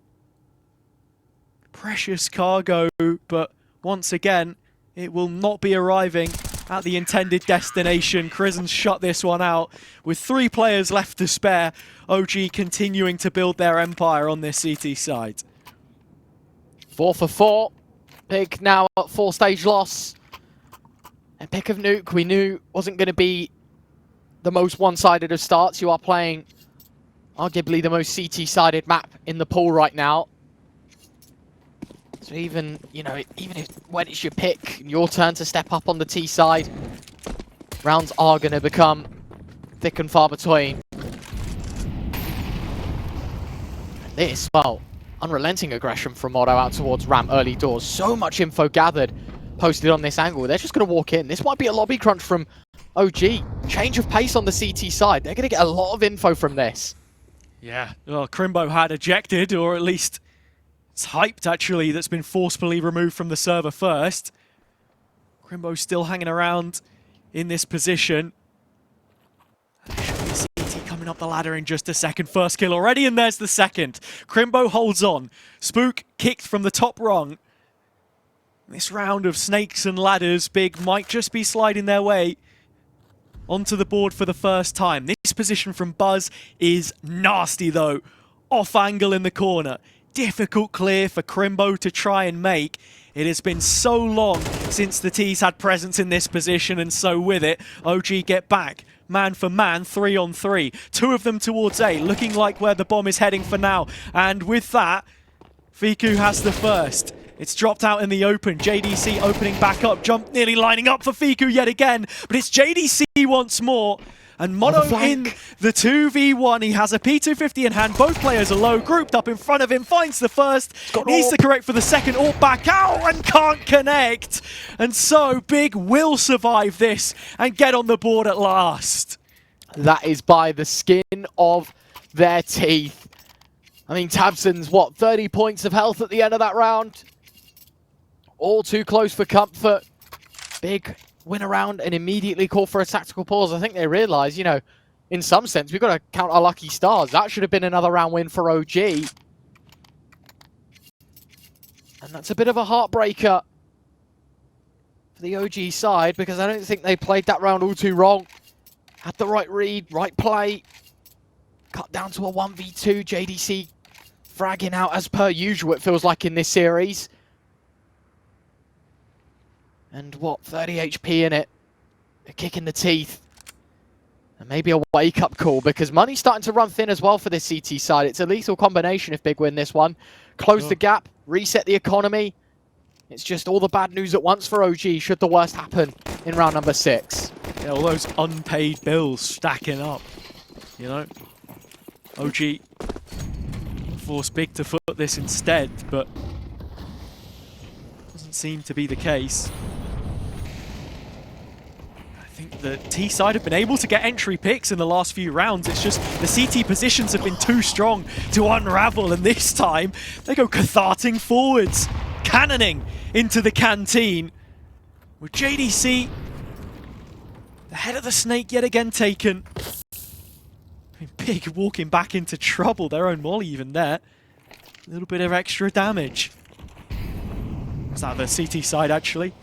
Precious cargo, but once again, it will not be arriving at the intended destination. Crizzen's shut this one out with 3 players left to spare. OG continuing to build their empire on this CT side. 4 for 4. Big now at 4-stage loss. And pick of Nuke we knew wasn't going to be the most one-sided of starts. You are playing arguably the most CT-sided map in the pool right now. So even, you know, even if when it's your pick, your turn to step up on the T side, rounds are going to become thick and far between. This, well, unrelenting aggression from Modo out towards ramp early doors. So much info gathered, posted on this angle. They're just going to walk in. This might be a lobby crunch from OG. Change of pace on the CT side. They're going to get a lot of info from this. Yeah, well, Crimbo had ejected, or at least it's hyped, actually, that's been forcefully removed from the server first. Crimbo still hanging around in this position. CT coming up the ladder in just a second. First kill already, and there's the second. Crimbo holds on. Spook kicked from the top rung. This round of snakes and ladders, Big might just be sliding their way onto the board for the first time. This position from Buzz is nasty, though. Off angle in the corner. Difficult clear for Crimbo to try and make. It has been so long since the T's had presence in this position, and so with it, OG get back. Man for man, 3-on-3. 2 of them towards A, looking like where the bomb is heading for now. And with that, Fiku has the first. It's dropped out in the open. JDC opening back up. Jump nearly lining up for Fiku yet again. But it's JDC once more. And Mono in the 2v1. He has a P250 in hand. Both players are low. Grouped up in front of him. Finds the first. Needs to correct for the second. All back out and can't connect. And so Big will survive this and get on the board at last. That is by the skin of their teeth. I mean, Tabson's, what, 30 points of health at the end of that round? All too close for comfort. Big win around and immediately call for a tactical pause. I think they realise, you know, in some sense, we've got to count our lucky stars. That should have been another round win for OG. And that's a bit of a heartbreaker for the OG side, because I don't think they played that round all too wrong. Had the right read, right play. Cut down to a 1v2. JDC fragging out as per usual, it feels like, in this series. And what, 30 HP in it. A kick in the teeth. And maybe a wake-up call, because money's starting to run thin as well for this CT side. It's a lethal combination if Big win this one. Close the gap, reset the economy. It's just all the bad news at once for OG should the worst happen in round number 6. Yeah, all those unpaid bills stacking up. you know. OG forced Big to foot this instead, but doesn't seem to be the case. I think the T side have been able to get entry picks in the last few rounds. It's just the CT positions have been too strong to unravel, and this time they go catharting forwards, cannoning into the canteen with JDC, the head of the snake yet again taken. Big walking back into trouble, their own molly even there. A little bit of extra damage. Was that the CT side actually?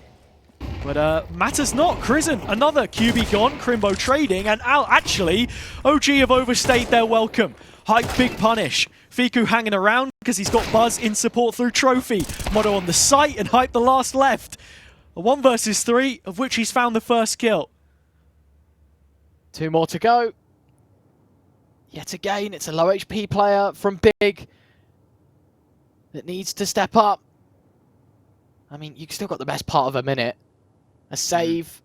But matters not. Krizen, another QB gone. Crimbo trading, and actually, OG have overstayed their welcome. Hype big punish. Fiku hanging around because he's got Buzz in support through Trophy. Motto on the site, and Hype the last left. A 1 versus 3, of which he's found the first kill. 2 more to go. Yet again, it's a low HP player from Big that needs to step up. I mean, you've still got the best part of a minute. A save.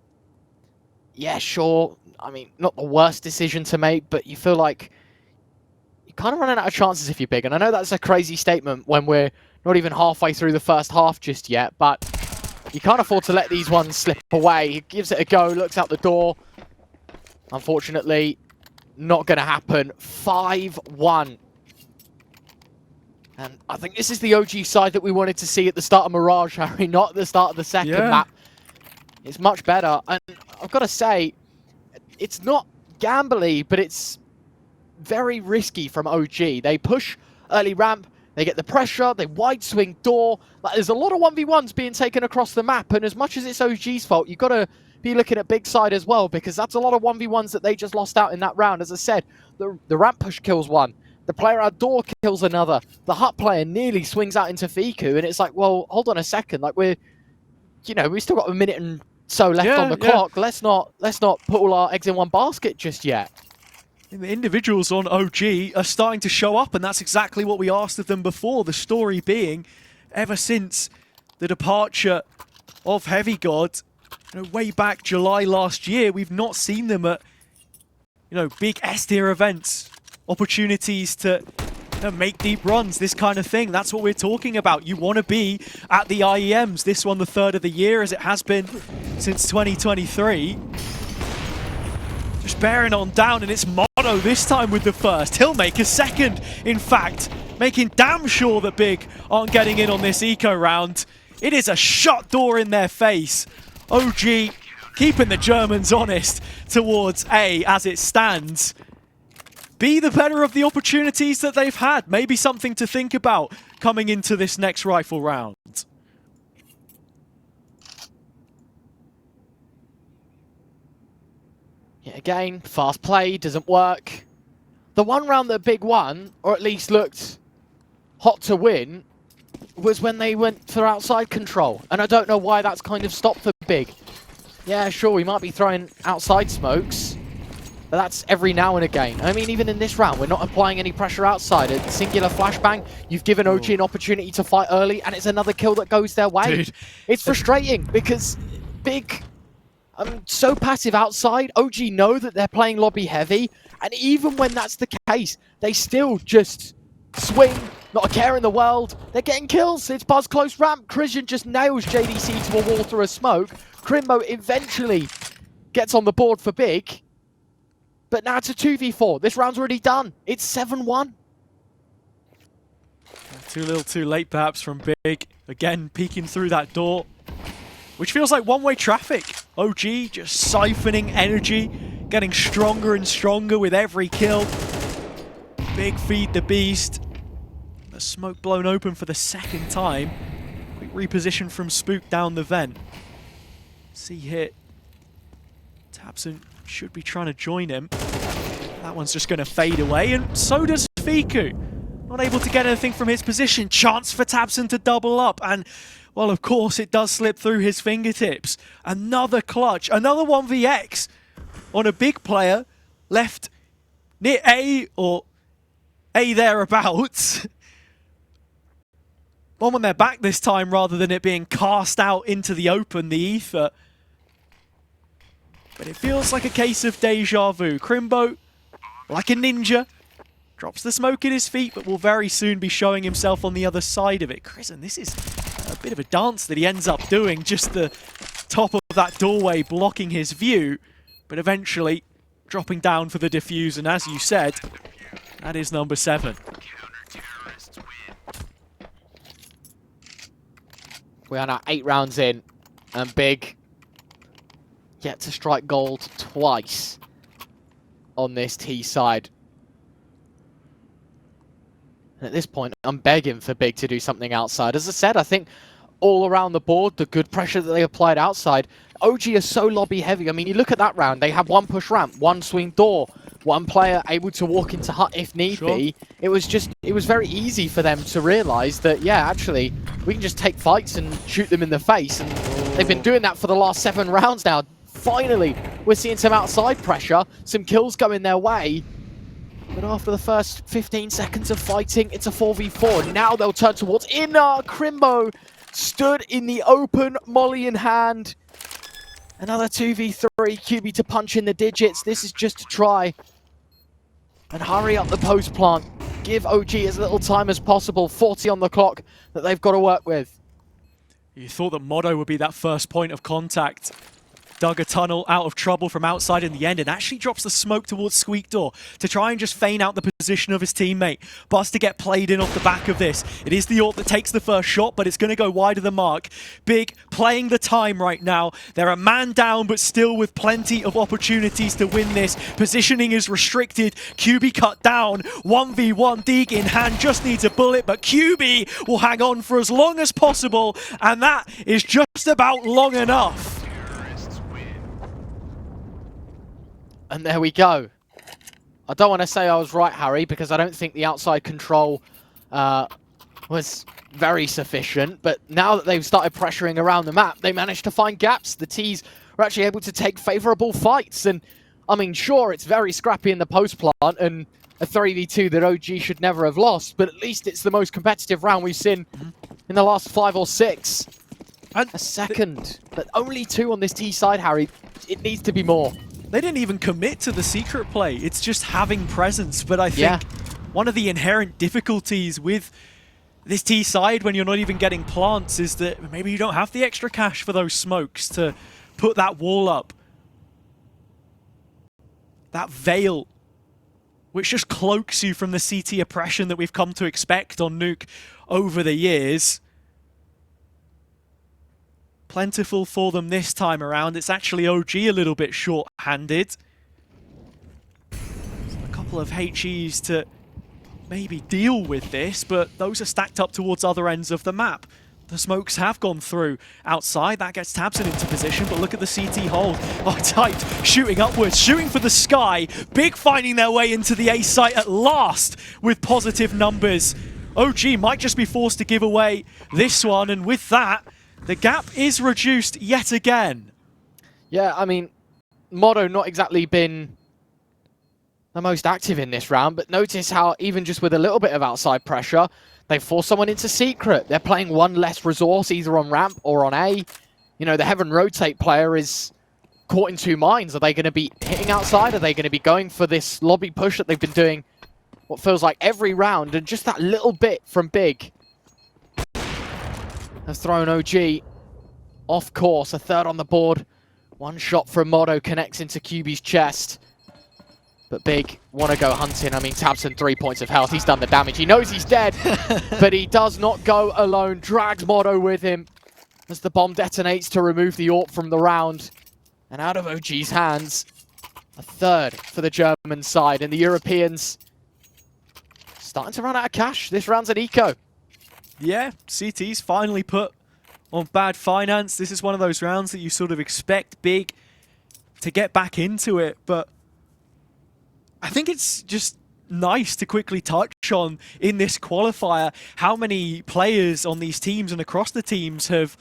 Yeah, sure. I mean, not the worst decision to make, but you feel like you're kind of running out of chances if you're Big. And I know that's a crazy statement when we're not even halfway through the first half just yet, but you can't afford to let these ones slip away. He gives it a go, looks out the door. Unfortunately, not going to happen. 5-1. And I think this is the OG side that we wanted to see at the start of Mirage, Harry, not at the start of the second map. It's much better. And I've got to say, it's not gambly, but it's very risky from OG. They push early ramp, they get the pressure, they wide swing door. Like, there's a lot of 1v1s being taken across the map, and as much as it's OG's fault, you've got to be looking at Big side as well, because that's a lot of 1v1s that they just lost out in that round. As I said, the ramp push kills one. The player outdoor kills another. The hut player nearly swings out into Fiku, and it's like, well, hold on a second. Like, we've still got a minute and so left on the clock. Let's not put all our eggs in one basket just yet. The individuals on OG are starting to show up, and that's exactly what we asked of them before. The story being, ever since the departure of Heavy God, way back July last year, we've not seen them at, big S-tier events, opportunities to make deep runs, this kind of thing. That's what we're talking about. You want to be at the IEMs. This one, the 3rd of the year, as it has been since 2023. Just bearing on down, and it's Motto this time with the first. He'll make a second, in fact, making damn sure that Big aren't getting in on this eco round. It is a shut door in their face. OG keeping the Germans honest towards A as it stands. Be the better of the opportunities that they've had. Maybe something to think about coming into this next rifle round. Yeah, again, fast play doesn't work. The one round that Big won, or at least looked hot to win, was when they went for outside control. And I don't know why that's kind of stopped for Big. Yeah, sure, we might be throwing outside smokes, but that's every now and again. I mean, even in this round, we're not applying any pressure outside. A singular flashbang, you've given OG an opportunity to fight early, and it's another kill that goes their way. Dude. It's frustrating because Big, so passive outside. OG know that they're playing lobby heavy, and even when that's the case, they still just swing, not a care in the world. They're getting kills. It's Buzz close ramp. Krizen just nails JDC to a wall through a smoke. Crimbo eventually gets on the board for Big. But now it's a 2v4. This round's already done. It's 7-1. Too little too late perhaps from Big. Again, peeking through that door, which feels like one-way traffic. OG just siphoning energy, getting stronger and stronger with every kill. Big feed the beast. The smoke blown open for the second time. Quick reposition from Spook down the vent. See hit. tabseN should be trying to join him. That one's just going to fade away, and so does Fiku. Not able to get anything from his position. Chance for tabseN to double up, and, well, of course, it does slip through his fingertips. Another clutch, another 1vx on a Big player left near A, or A thereabouts. One on their back this time rather than it being cast out into the open, the ether. But it feels like a case of deja vu. Crimbo like a ninja. Drops the smoke at his feet, but will very soon be showing himself on the other side of it. Chris, and this is a bit of a dance that he ends up doing, just the top of that doorway blocking his view, but eventually dropping down for the defuse, and as you said, that is number 7. We are now 8 rounds in, and Big yet to strike gold twice on this T side. And at this point, I'm begging for Big to do something outside. As I said, I think all around the board, the good pressure that they applied outside, OG is so lobby heavy. I mean, you look at that round, they have 1 push ramp, 1 swing door, 1 player able to walk into hut if need be. It was very easy for them to realize that, yeah, actually, we can just take fights and shoot them in the face. And they've been doing that for the last 7 rounds now. Finally, we're seeing some outside pressure, some kills going their way. But after the first 15 seconds of fighting, it's a 4v4. Now they'll turn towards inner. Crimbo stood in the open, molly in hand. Another 2v3, QB to punch in the digits. This is just to try and hurry up the post plant. Give OG as little time as possible. 40 on the clock that they've got to work with. You thought that Motto would be that first point of contact. Dug a tunnel out of trouble from outside in the end and actually drops the smoke towards Squeak Door to try and just feign out the position of his teammate. Buzz to get played in off the back of this. It is the Ort that takes the first shot, but it's going to go wide of the mark. Big playing the time right now. They're a man down, but still with plenty of opportunities to win this. Positioning is restricted. QB cut down. 1v1. Deeg in hand just needs a bullet, but QB will hang on for as long as possible, and that is just about long enough. And there we go. I don't want to say I was right, Harry, because I don't think the outside control was very sufficient. But now that they've started pressuring around the map, they managed to find gaps. The Ts were actually able to take favorable fights. And, I mean, sure, it's very scrappy in the post plant and a 3v2 that OG should never have lost. But at least it's the most competitive round we've seen in the last 5 or 6. And a second, but only 2 on this T side, Harry. It needs to be more. They didn't even commit to the secret play. It's just having presence. But I think one of the inherent difficulties with this T side when you're not even getting plants is that maybe you don't have the extra cash for those smokes to put that wall up. That veil, which just cloaks you from the CT oppression that we've come to expect on Nuke over the years. Plentiful for them this time around. It's actually OG a little bit short-handed. A couple of HEs to maybe deal with this, but those are stacked up towards other ends of the map. The smokes have gone through outside. That gets Tabson into position, but look at the CT hold. Oh, tight, shooting upwards, shooting for the sky. Big finding their way into the A site at last with positive numbers. OG might just be forced to give away this one, and with that, the gap is reduced yet again. Yeah, I mean, Motto not exactly been the most active in this round, but notice how even just with a little bit of outside pressure, they force someone into secret. They're playing 1 less resource either on ramp or on A. You know, the Heaven Rotate player is caught in 2 minds. Are they going to be hitting outside? Are they going to be going for this lobby push that they've been doing what feels like every round? And just that little bit from Big has thrown OG off course. A 3rd on the board. 1 shot from Motto connects into QB's chest. But Big want to go hunting. I mean, Tabson 3 points of health. He's done the damage. He knows he's dead, but he does not go alone. Drags Motto with him as the bomb detonates to remove the AWP from the round. And out of OG's hands, a 3rd for the German side. And the Europeans starting to run out of cash. This round's an eco. Yeah, CT's finally put on bad finance. This is one of those rounds that you sort of expect Big to get back into it, but I think it's just nice to quickly touch on in this qualifier how many players on these teams and across the teams have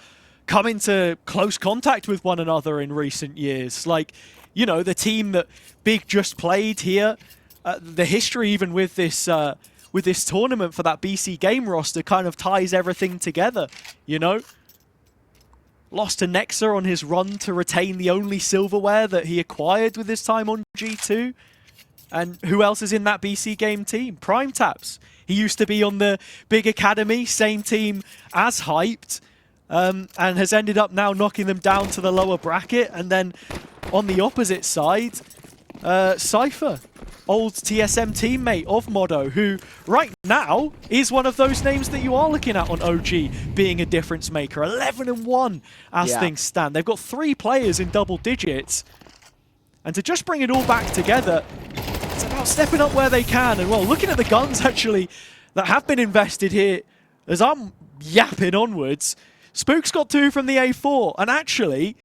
come into close contact with one another in recent years. Like, you know, the team that Big just played here, the history even with this tournament for that BC game roster kind of ties everything together, you know? Lost to Nexa on his run to retain the only silverware that he acquired with his time on G2. And who else is in that BC game team? Prime Taps. He used to be on the big academy, same team as Hyped, and has ended up now knocking them down to the lower bracket. And then on the opposite side, Cypher, old TSM teammate of Modo, who right now is one of those names that you are looking at on OG being a difference maker. 11-1 as things stand. They've got 3 players in double digits. And to just bring it all back together, it's about stepping up where they can. And well, looking at the guns actually that have been invested here, as I'm yapping onwards, Spook's got 2 from the A4. And actually,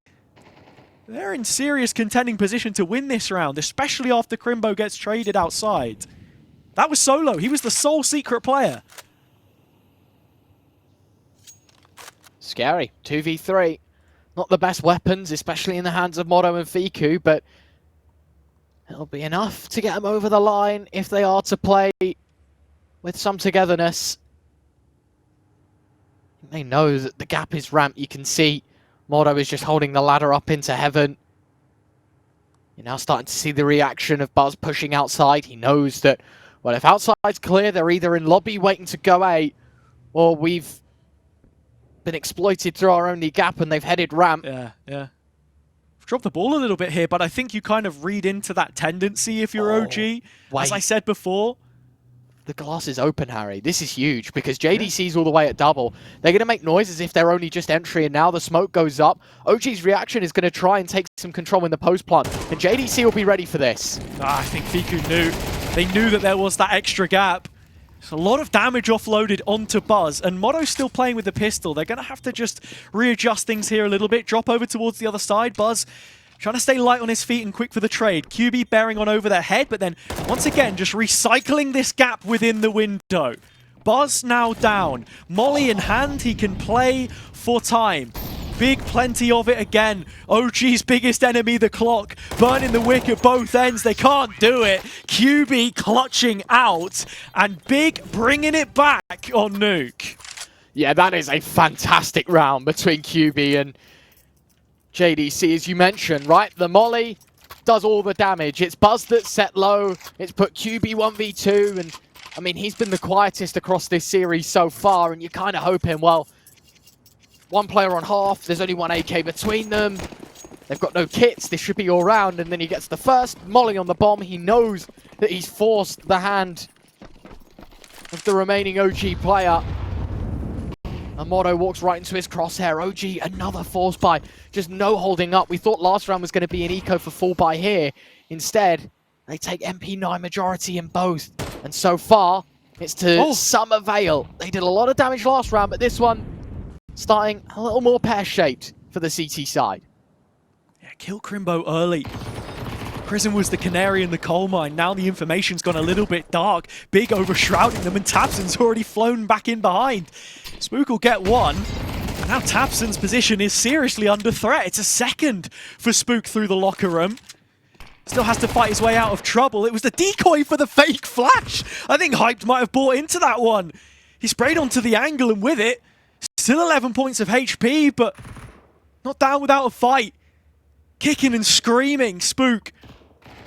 they're in serious contending position to win this round, especially after Crimbo gets traded outside. That was Solo. He was the sole secret player. Scary. 2v3. Not the best weapons, especially in the hands of Modo and Fiku, but it'll be enough to get them over the line if they are to play with some togetherness. They know that the gap is ramped. You can see Modo is just holding the ladder up into heaven. You're now starting to see the reaction of Buzz pushing outside. He knows that, well, if outside's clear, they're either in lobby waiting to go A, or we've been exploited through our only gap and they've headed ramp. Yeah. We've dropped the ball a little bit here, but I think you kind of read into that tendency if you're OG. As I said before, the glass is open, Harry. This is huge because JDC's all the way at double. They're going to make noise as if they're only just entry, and now the smoke goes up. OG's reaction is going to try and take some control in the post plant, and JDC will be ready for this. I think Fiku knew. They knew that there was that extra gap. There's a lot of damage offloaded onto Buzz, and Modo's still playing with the pistol. They're going to have to just readjust things here a little bit, drop over towards the other side. Buzz trying to stay light on his feet and quick for the trade. QB bearing on over their head, but then once again just recycling this gap within the window. Buzz now down. Molly in hand, he can play for time. Big plenty of it again. OG's biggest enemy, the clock. Burning the wick at both ends. They can't do it. QB clutching out. And Big bringing it back on Nuke. Yeah, that is a fantastic round between QB and JDC, as you mentioned, right? The Molly does all the damage. It's Buzz that's set low. It's put QB 1v2. And, I mean, he's been the quietest across this series so far. And you're kind of hoping, well, one player on half, there's only one AK between them. They've got no kits, this should be all round. And then he gets the first Molly on the bomb. He knows that he's forced the hand of the remaining OG player. And Modo walks right into his crosshair. OG, another force buy. Just no holding up. We thought last round was going to be an eco for full buy here. Instead, they take MP9 majority in both. And so far, it's to some avail. They did a lot of damage last round, but this one starting a little more pear-shaped for the CT side. Yeah, kill Crimbo early. Prison was the canary in the coal mine. Now the information's gone a little bit dark. Big overshrouding them, and Tabson's already flown back in behind. Spook will get one. And now Tabson's position is seriously under threat. It's a second for Spook through the locker room. Still has to fight his way out of trouble. It was the decoy for the fake flash. I think Hyped might have bought into that one. He sprayed onto the angle, and with it, still 11 points of HP, but not down without a fight. Kicking and screaming, Spook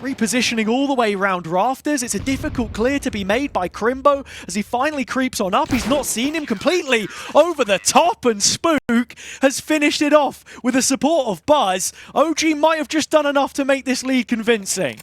repositioning all the way around rafters. It's a difficult clear to be made by Crimbo as he finally creeps on up. He's not seen him completely over the top, and Spook has finished it off with the support of Buzz. OG might have just done enough to make this lead convincing.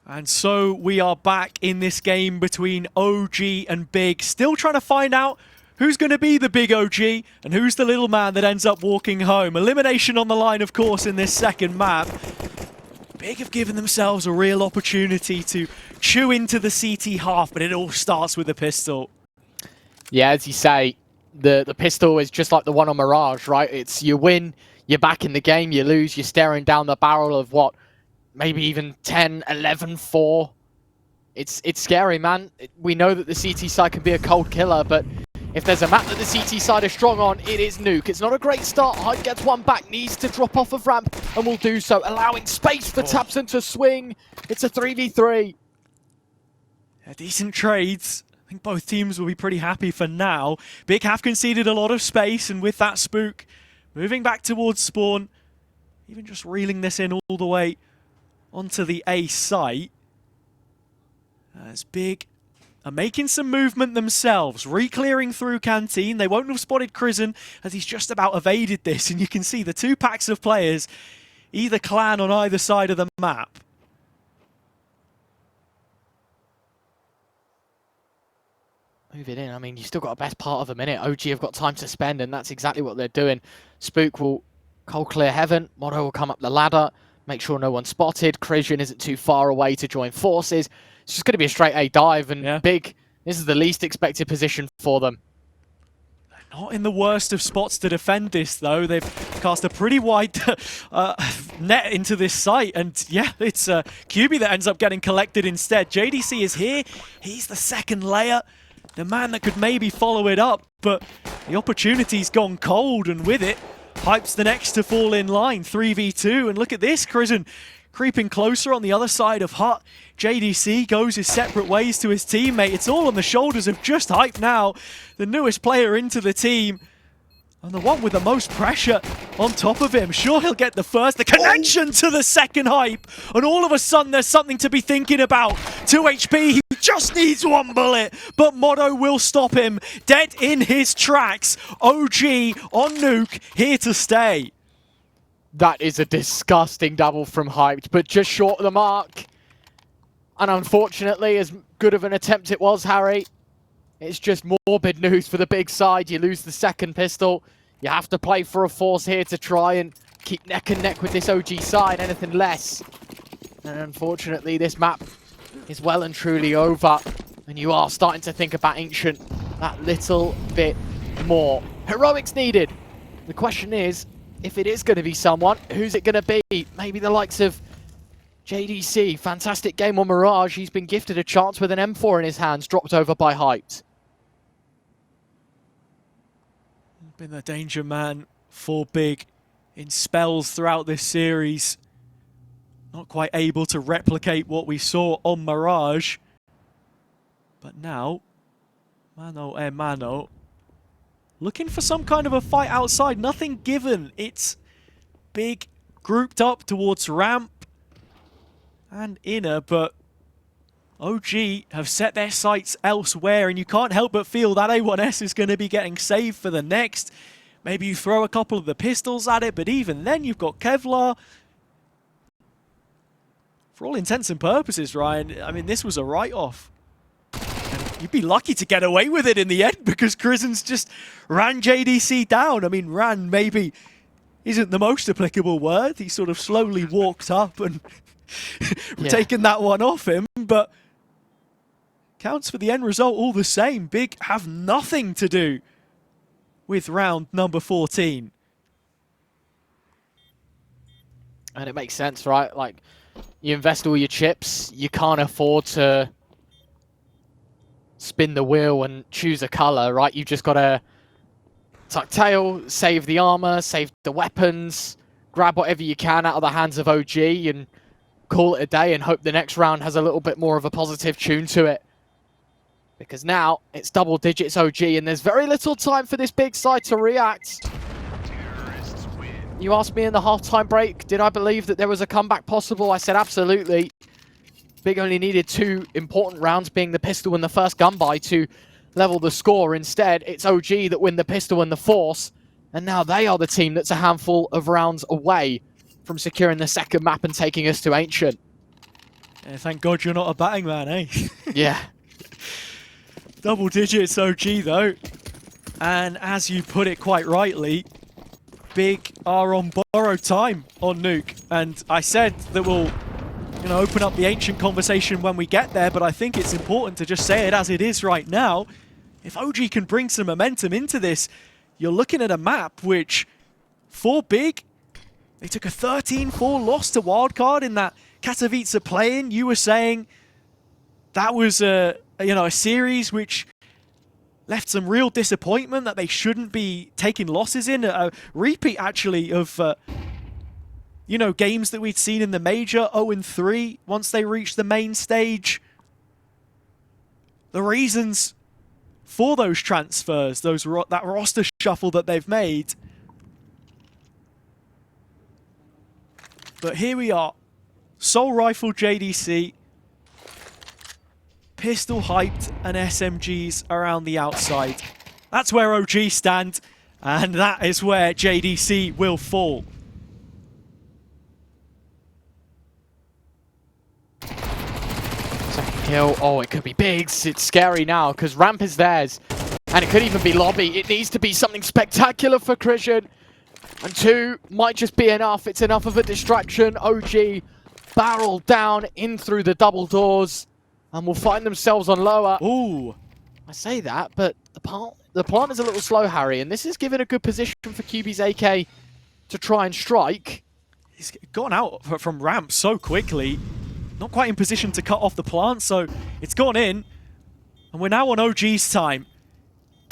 And so we are back in this game between OG and Big, still trying to find out who's going to be the big OG and who's the little man that ends up walking home. Elimination on the line, of course, in this second map. Big have given themselves a real opportunity to chew into the CT half, but it all starts with the pistol. Yeah, as you say, the pistol is just like the one on Mirage, right? It's you win, you're back in the game, you lose, you're staring down the barrel of what? Maybe even 10, 11, 4. It's scary, man. We know that the CT side can be a cold killer, but if there's a map that the CT side is strong on, it is Nuke. It's not a great start. Hype gets one back, needs to drop off of ramp, and will do so, allowing space for Tabson to swing. It's a 3v3. Yeah, decent trades. I think both teams will be pretty happy for now. Big have conceded a lot of space, and with that spook, moving back towards spawn, even just reeling this in all the way onto the A site. As Big are making some movement themselves, re-clearing through Canteen. They won't have spotted Crizzen as he's just about evaded this, and you can see the two packs of players, either clan on either side of the map. Move it in. I mean, you've still got a best part of a minute. OG have got time to spend, and that's exactly what they're doing. Spook will cold clear heaven. Motto will come up the ladder, make sure no one's spotted. Crizzen isn't too far away to join forces. It's just going to be a straight A dive, and Big, this is the least expected position for them. Not in the worst of spots to defend this, though. They've cast a pretty wide net into this site, and yeah, it's QB that ends up getting collected instead. JDC is here. He's the second layer, the man that could maybe follow it up, but the opportunity's gone cold, and with it, Hype's the next to fall in line, 3v2, and look at this, Crizzen creeping closer on the other side of Hut. JDC goes his separate ways to his teammate. It's all on the shoulders of just Hype now, the newest player into the team. And the one with the most pressure on top of him. Sure, he'll get the first. The connection to the second Hype. And all of a sudden, there's something to be thinking about. 2 HP, he just needs one bullet. But Motto will stop him. Dead in his tracks. OG on Nuke, here to stay. That is a disgusting double from Hyped, but just short of the mark. And unfortunately, as good of an attempt it was, Harry, it's just morbid news for the Big side. You lose the second pistol. You have to play for a force here to try and keep neck and neck with this OG side. Anything less. And unfortunately, this map is well and truly over. And you are starting to think about Ancient that little bit more. Heroics needed. The question is, if it is going to be someone, who's it going to be? Maybe the likes of JDC. Fantastic game on Mirage. He's been gifted a chance with an M4 in his hands, dropped over by Hyped. Been the danger man for Big in spells throughout this series. Not quite able to replicate what we saw on Mirage. But now, mano a mano. Looking for some kind of a fight outside. Nothing given. It's Big grouped up towards ramp and inner, but OG have set their sights elsewhere, and you can't help but feel that A1S is going to be getting saved for the next. Maybe you throw a couple of the pistols at it, but even then you've got Kevlar. For all intents and purposes, Ryan, I mean, this was a write-off. You'd be lucky to get away with it in the end because Crizzen's just ran JDC down. I mean, ran maybe isn't the most applicable word. He sort of slowly walked up and taken that one off him, but counts for the end result all the same. Big have nothing to do with round number 14. And it makes sense, right? Like, you invest all your chips, you can't afford to spin the wheel and choose a color, right? You've just got to tuck tail, save the armor, save the weapons, grab whatever you can out of the hands of OG and call it a day and hope the next round has a little bit more of a positive tune to it. Because now it's double digits OG and there's very little time for this Big side to react. You asked me in the halftime break, did I believe that there was a comeback possible? I said absolutely. Big only needed 2 important rounds, being the pistol and the first gun buy, to level the score. Instead, it's OG that win the pistol and the force, and now they are the team that's a handful of rounds away from securing the second map and taking us to Ancient. Yeah, thank God you're not a batting man, eh? Yeah. Double digits OG though. And as you put it quite rightly, Big are on borrowed time on Nuke. And I said that we'll, open up the ancient conversation when we get there, but I think it's important to just say it as it is right now. If OG can bring some momentum into this, you're looking at a map which, for Big, they took a 13-4 loss to Wildcard in that Katowice play-in. You were saying that was a series which left some real disappointment, that they shouldn't be taking losses in. A repeat, actually, of games that we'd seen in the major, 0-3 once they reached the main stage. The reasons for those transfers, that roster shuffle that they've made. But here we are. Soul Rifle JDC. Pistol hyped and SMGs around the outside. That's where OG stand, and that is where JDC will fall. Second kill. Oh, it could be Biggs. It's scary now because ramp is theirs. And it could even be lobby. It needs to be something spectacular for Christian. And 2 might just be enough. It's enough of a distraction. OG barrel down in through the double doors. And will find themselves on lower. Ooh. I say that, but the plant is a little slow, Harry. And this is given a good position for QB's AK to try and strike. He's gone out from ramp so quickly. Not quite in position to cut off the plant, so it's gone in. And we're now on OG's time.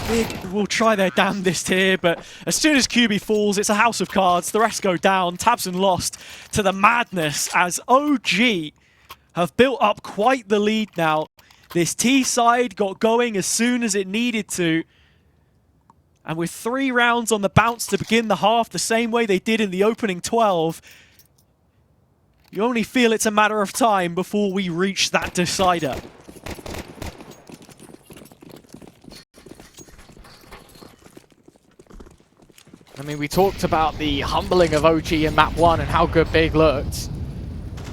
Big will try their damnedest here, but as soon as QB falls, it's a house of cards. The rest go down. Tabson lost to the madness as OG have built up quite the lead now. This T side got going as soon as it needed to. And with 3 rounds on the bounce to begin the half, the same way they did in the opening 12, you only feel it's a matter of time before we reach that decider. I mean, we talked about the humbling of OG in map 1 and how good Big looked.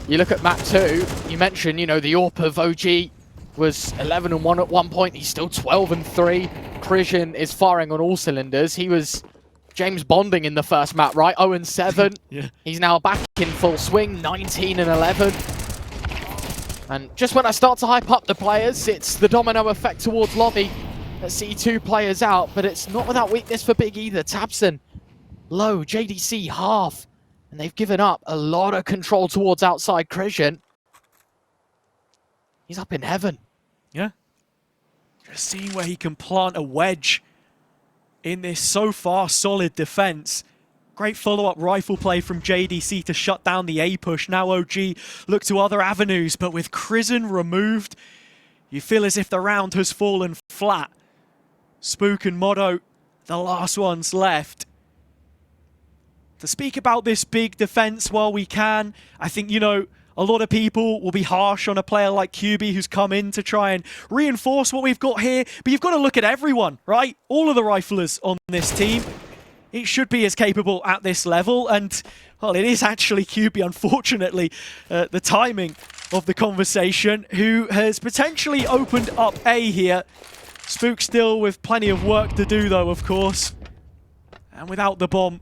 You look at map 2, you mentioned, the AWP of OG was 11-1 at one point. He's still 12-3. Christian is firing on all cylinders. He was James Bonding in the first map, right? 0-7. Yeah. He's now back in full swing, 19-11. And just when I start to hype up the players, it's the domino effect towards lobby. Let's see 2 players out, but it's not without weakness for Big either. Tabson, low, JDC, half. And they've given up a lot of control towards outside Christian. He's up in heaven. Yeah. Just seeing where he can plant a wedge in this so far solid defense. Great follow-up rifle play from JDC to shut down the A push. Now OG look to other avenues, but with Christian removed, you feel as if the round has fallen flat. Spook and Motto, the last ones left. To speak about this Big defense while we can, I think, a lot of people will be harsh on a player like QB who's come in to try and reinforce what we've got here, but you've got to look at everyone, right? All of the riflers on this team. It should be as capable at this level, and, well, it is actually QB, unfortunately, the timing of the conversation, who has potentially opened up A here. Spook still with plenty of work to do, though, of course. And without the bomb,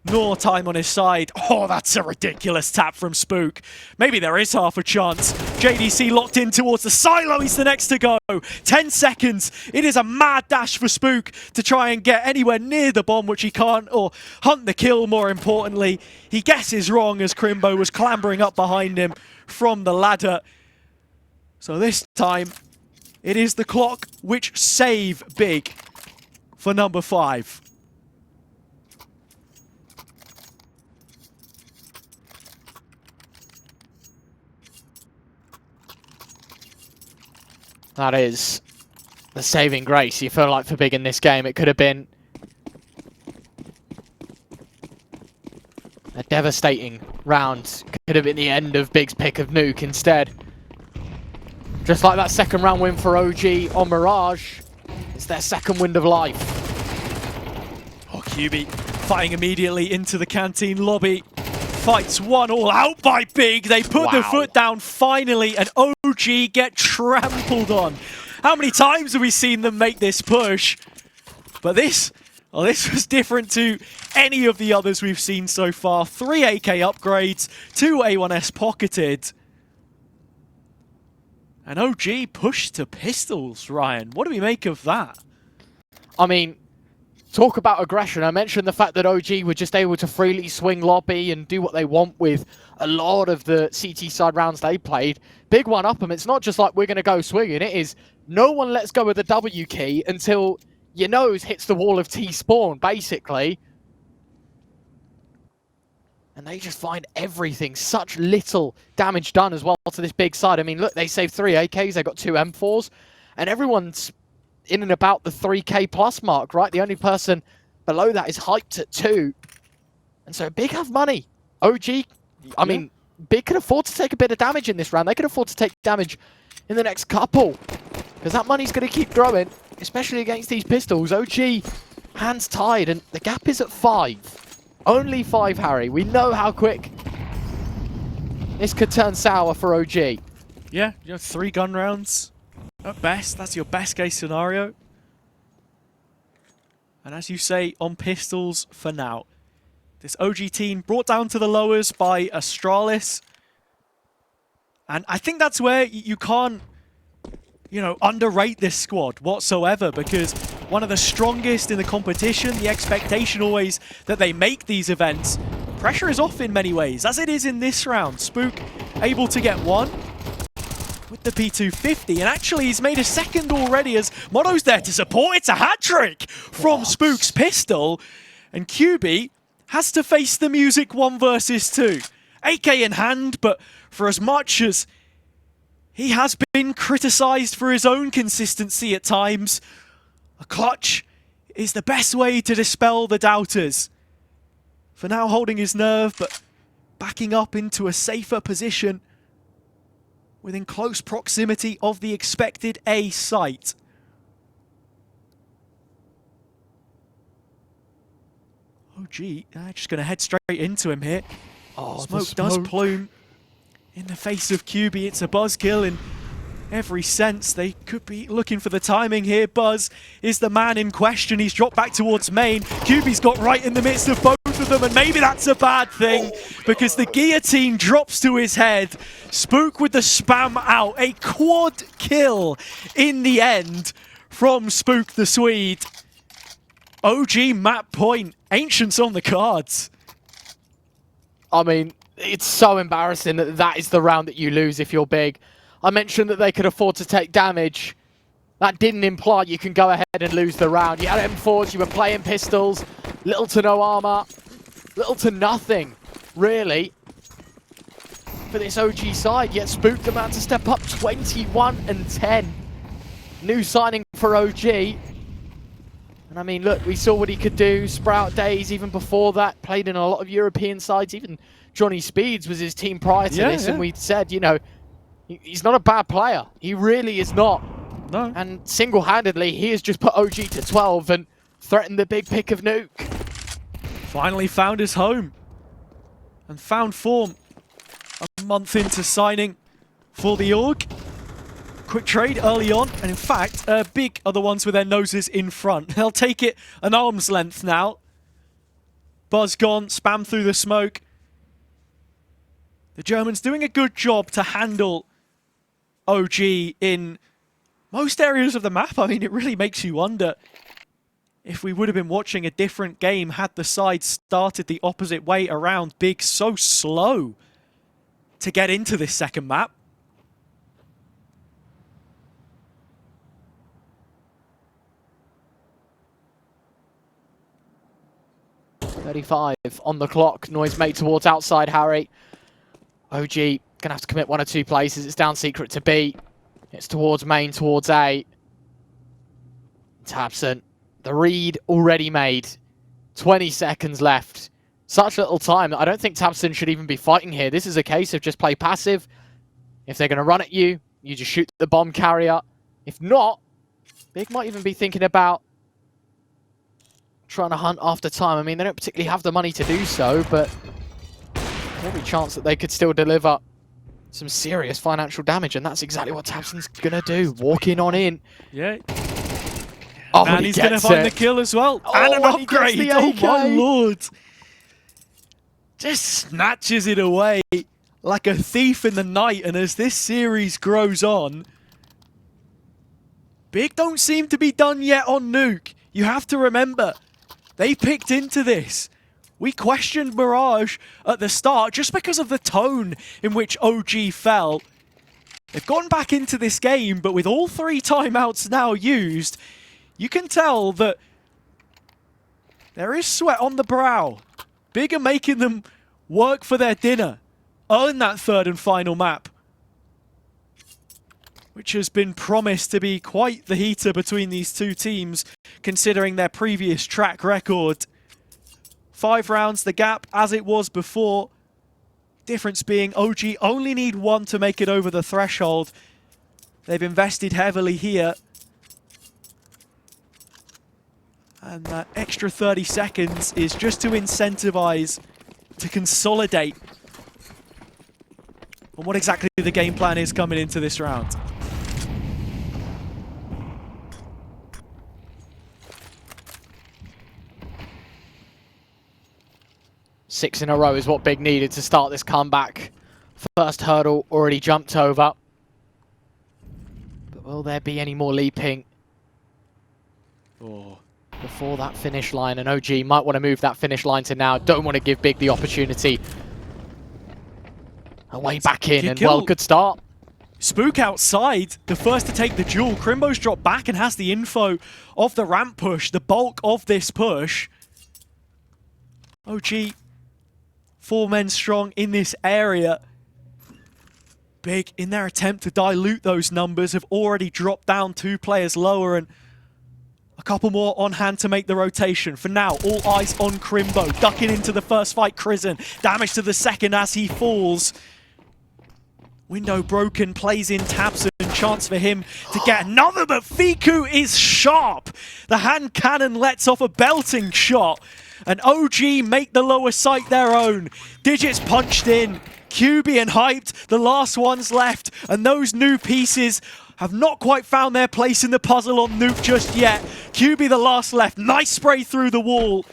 nor time on his side. Oh, that's a ridiculous tap from Spook. Maybe there is half a chance. JDC locked in towards the silo. He's the next to go. 10 seconds. It is a mad dash for Spook to try and get anywhere near the bomb, which he can't, or hunt the kill, more importantly. He guesses wrong as Crimbo was clambering up behind him from the ladder. So this time, it is the clock which save Big for number 5. That is the saving grace, you feel like, for Big in this game. It could have been a devastating round. Could have been the end of Big's pick of Nuke instead. Just like that second round win for OG on Mirage, it's their second wind of life. Oh, QB fighting immediately into the canteen lobby. fight's won all out by Big. They put the foot down finally, and OG get trampled on. How many times have we seen them make this push? But this was different to any of the others we've seen so far. 3 AK upgrades, 2 A1S pocketed. And OG pushed to pistols, Ryan. What do we make of that? I mean, talk about aggression. I mentioned the fact that OG were just able to freely swing lobby and do what they want with a lot of the CT side rounds they played. Big one up them. It's not just like we're going to go swinging. It is no one lets go of the W key until your nose hits the wall of T spawn, basically. And they just find everything. Such little damage done as well to this big side. I mean, look, they saved 3 AKs. They got 2 M4s. And everyone's in and about the 3k plus mark, right? The only person below that is hyped at 2. And so Big have money. OG, I mean, Big can afford to take a bit of damage in this round. They can afford to take damage in the next couple. Because that money's going to keep growing, especially against these pistols. OG, hands tied, and the gap is at 5. Only 5, Harry. We know how quick this could turn sour for OG. Yeah, 3 gun rounds. At best, that's your best case scenario. And as you say, on pistols for now. This OG team brought down to the lowers by Astralis. And I think that's where you can't, underrate this squad whatsoever, because one of the strongest in the competition, the expectation always that they make these events. Pressure is off in many ways, as it is in this round. Spook able to get 1. With the P250, and actually he's made a second already as Mono's there to support. It's a hat-trick from Spook's pistol, and QB has to face the music 1 versus 2. AK in hand, but for as much as he has been criticised for his own consistency at times, a clutch is the best way to dispel the doubters. For now holding his nerve, but backing up into a safer position within close proximity of the expected A site. OG, just going to head straight into him here. Oh, Smoke does plume in the face of QB. It's a buzzkill in every sense. They could be looking for the timing here. Buzz is the man in question. He's dropped back towards main. QB's got right in the midst of both of them, and maybe that's a bad thing because the guillotine drops to his head. Spook with the spam out. A quad kill in the end from Spook the Swede. OG map point. Ancients on the cards. I mean, it's so embarrassing that that is the round that you lose if you're Big. I mentioned that they could afford to take damage. That didn't imply you can go ahead and lose the round. You had M4s, you were playing pistols, little to no armor, little to nothing, really, for this OG side. Yet Spook the man to step up 21-10. New signing for OG. And I mean, look, we saw what he could do. Sprout days, even before that, played in a lot of European sides. Even Johnny Speeds was his team prior to this, and we said, he's not a bad player. He really is not. No. And single-handedly, he has just put OG to 12 and threatened the big pick of Nuke. Finally found his home. And found form a month into signing for the org. Quick trade early on, and in fact, Big are the ones with their noses in front. They'll take it an arm's length now. Buzz gone, spam through the smoke. The Germans doing a good job to handle OG in most areas of the map. I mean, it really makes you wonder if we would have been watching a different game had the side started the opposite way around. Big so slow to get into this second map. 35 on the clock. Noise made towards outside Harry. OG gonna have to commit 1 or 2 places. It's down secret to B. It's towards main, towards A. Tabson. The read already made. 20 seconds left. Such little time that I don't think Tabson should even be fighting here. This is a case of just play passive. If they're going to run at you, you just shoot the bomb carrier. If not, Big might even be thinking about trying to hunt after time. I mean, they don't particularly have the money to do so, but Every chance that they could still deliver some serious financial damage, and that's exactly what tabseN's gonna do. Walking on in. Yeah. Oh, And he's going to find the kill as well. And an upgrade. Oh my lord. Just snatches it away like a thief in the night. And as this series grows on, Big don't seem to be done yet on Nuke. You have to remember, they picked into this. We questioned Mirage at the start just because of the tone in which OG fell. They've gone back into this game, but with all 3 timeouts now used, you can tell that there is sweat on the brow. Big are making them work for their dinner, earn that 3rd and final map, which has been promised to be quite the heater between these 2 teams, considering their previous track record. 5 rounds, the gap as it was before. Difference being OG only need 1 to make it over the threshold. They've invested heavily here. And that extra 30 seconds is just to incentivize, to consolidate on what exactly the game plan is coming into this round. Six in a row is what Big needed to start this comeback. First hurdle already jumped over. But will there be any more leaping? Oh. Before that finish line, and OG might want to move that finish line to now. Don't want to give Big the opportunity. A way back in, and well, good start. Spook outside, the first to take the duel. Crimbo's dropped back and has the info of the ramp push, the bulk of this push. OG, 4 men strong in this area. Big, in their attempt to dilute those numbers, have already dropped down 2 players lower, and a couple more on hand to make the rotation. For now, all eyes on Crimbo. Ducking into the first fight, Krizen. Damage to the second as he falls. Window broken, plays in tabseN. Chance for him to get another, but Fiku is sharp. The hand cannon lets off a belting shot. And OG make the lower sight their own. Digits punched in. QB and Hyped, the last ones left. And those new pieces have not quite found their place in the puzzle on Nuke just yet. QB the last left. Nice spray through the wall.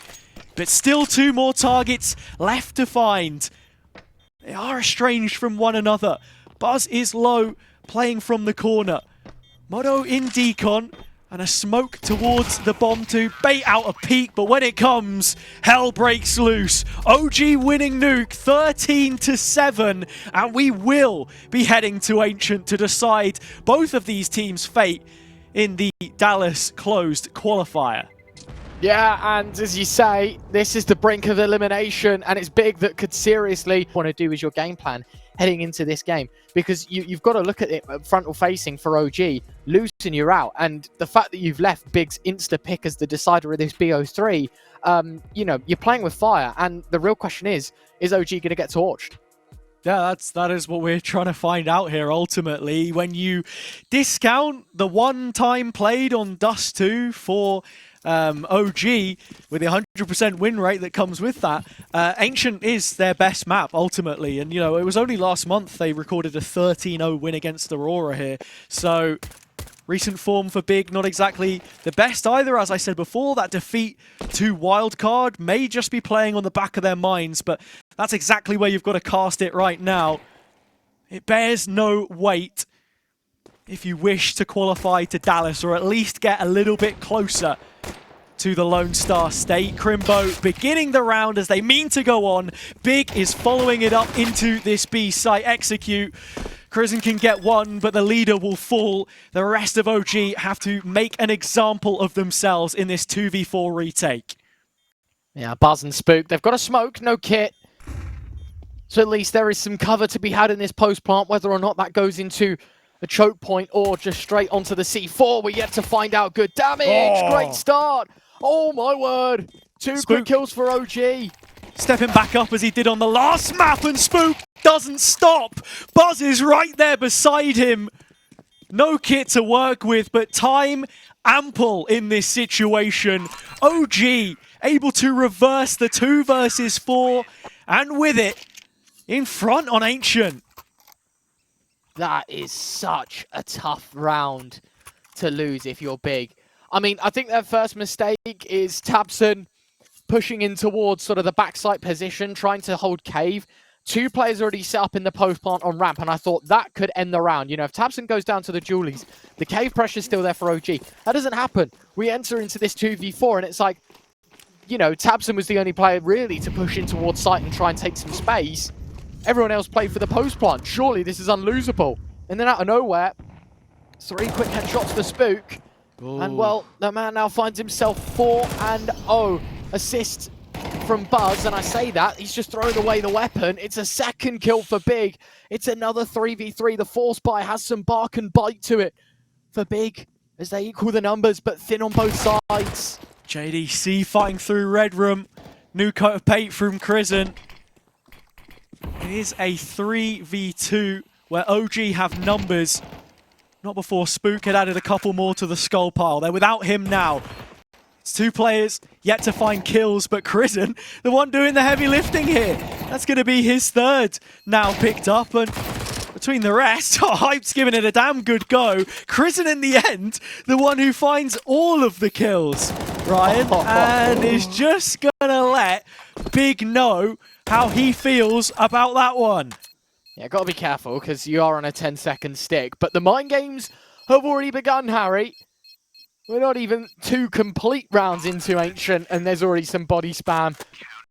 But still 2 more targets left to find. They are estranged from one another. Buzz is low, playing from the corner. Moto in decon. And a smoke towards the bomb to bait out a peek, but when it comes, hell breaks loose. OG winning Nuke 13-7, and we will be heading to Ancient to decide both of these teams' fate in the Dallas closed qualifier. Yeah, and as you say, this is the brink of elimination, and it's Big that could seriously want to do as your game plan heading into this game, because you've got to look at it frontal facing for OG. Losing, you're out, and the fact that you've left Big's insta pick as the decider of this BO3, you know, you're playing with fire, and the real question is OG going to get torched? Yeah, that is what we're trying to find out here ultimately. When you discount the 1 time played on Dust 2 for OG, with the 100% win rate that comes with that, Ancient is their best map ultimately. And you know, it was only last month they recorded a 13-0 win against Aurora here. So recent form for Big, not exactly the best either. As I said before, that defeat to Wildcard may just be playing on the back of their minds, but that's exactly where you've got to cast it right now. It bears no weight if you wish to qualify to Dallas, or at least get a little bit closer to the Lone Star State. Crimbo beginning the round as they mean to go on. Big is following it up into this B site. Execute. Krizen can get 1, but the leader will fall. The rest of OG have to make an example of themselves in this 2v4 retake. Yeah, Buzz and Spook, they've got a smoke, no kit. So at least there is some cover to be had in this post plant, whether or not that goes into a choke point or just straight onto the C4. We're yet to find out. Good damage. Oh. Great start. Oh my word. 2 quick kills for OG. Stepping back up as he did on the last map, and Spook doesn't stop. Buzz is right there beside him. No kit to work with, but time ample in this situation. OG able to reverse the 2 versus 4, and with it, in front on Ancient. That is such a tough round to lose if you're big. I mean, I think their first mistake is Tabson pushing in towards sort of the backside position, trying to hold cave. 2 players already set up in the post plant on ramp, and I thought that could end the round. You know, if Tabson goes down to the Julies, the cave pressure's still there for OG. That doesn't happen. We enter into this 2v4, and it's like, you know, Tabson was the only player really to push in towards site and try and take some space. Everyone else played for the post plant. Surely this is unlosable. And then out of nowhere, 3 quick headshots for Spook. Ooh. And well, the man now finds himself 4-0. Assist from Buzz, and I say that, he's just thrown away the weapon. It's a second kill for Big. It's another 3v3. The Force Buy has some bark and bite to it for Big as they equal the numbers, but thin on both sides. JDC fighting through Red Room. New coat of paint from Crizzen. It is a 3v2 where OG have numbers. Not before Spook had added a couple more to the skull pile. They're without him now. It's 2 players yet to find kills, but Crizzen, the one doing the heavy lifting here. That's going to be his 3rd now picked up, and between the rest, Hype's giving it a damn good go. Crizzen in the end, the one who finds all of the kills, Ryan, and is just going to let Big know how he feels about that one. Yeah, got to be careful because you are on a 10-second stick, but the mind games have already begun, Harry. We're not even 2 complete rounds into Ancient, and there's already some body spam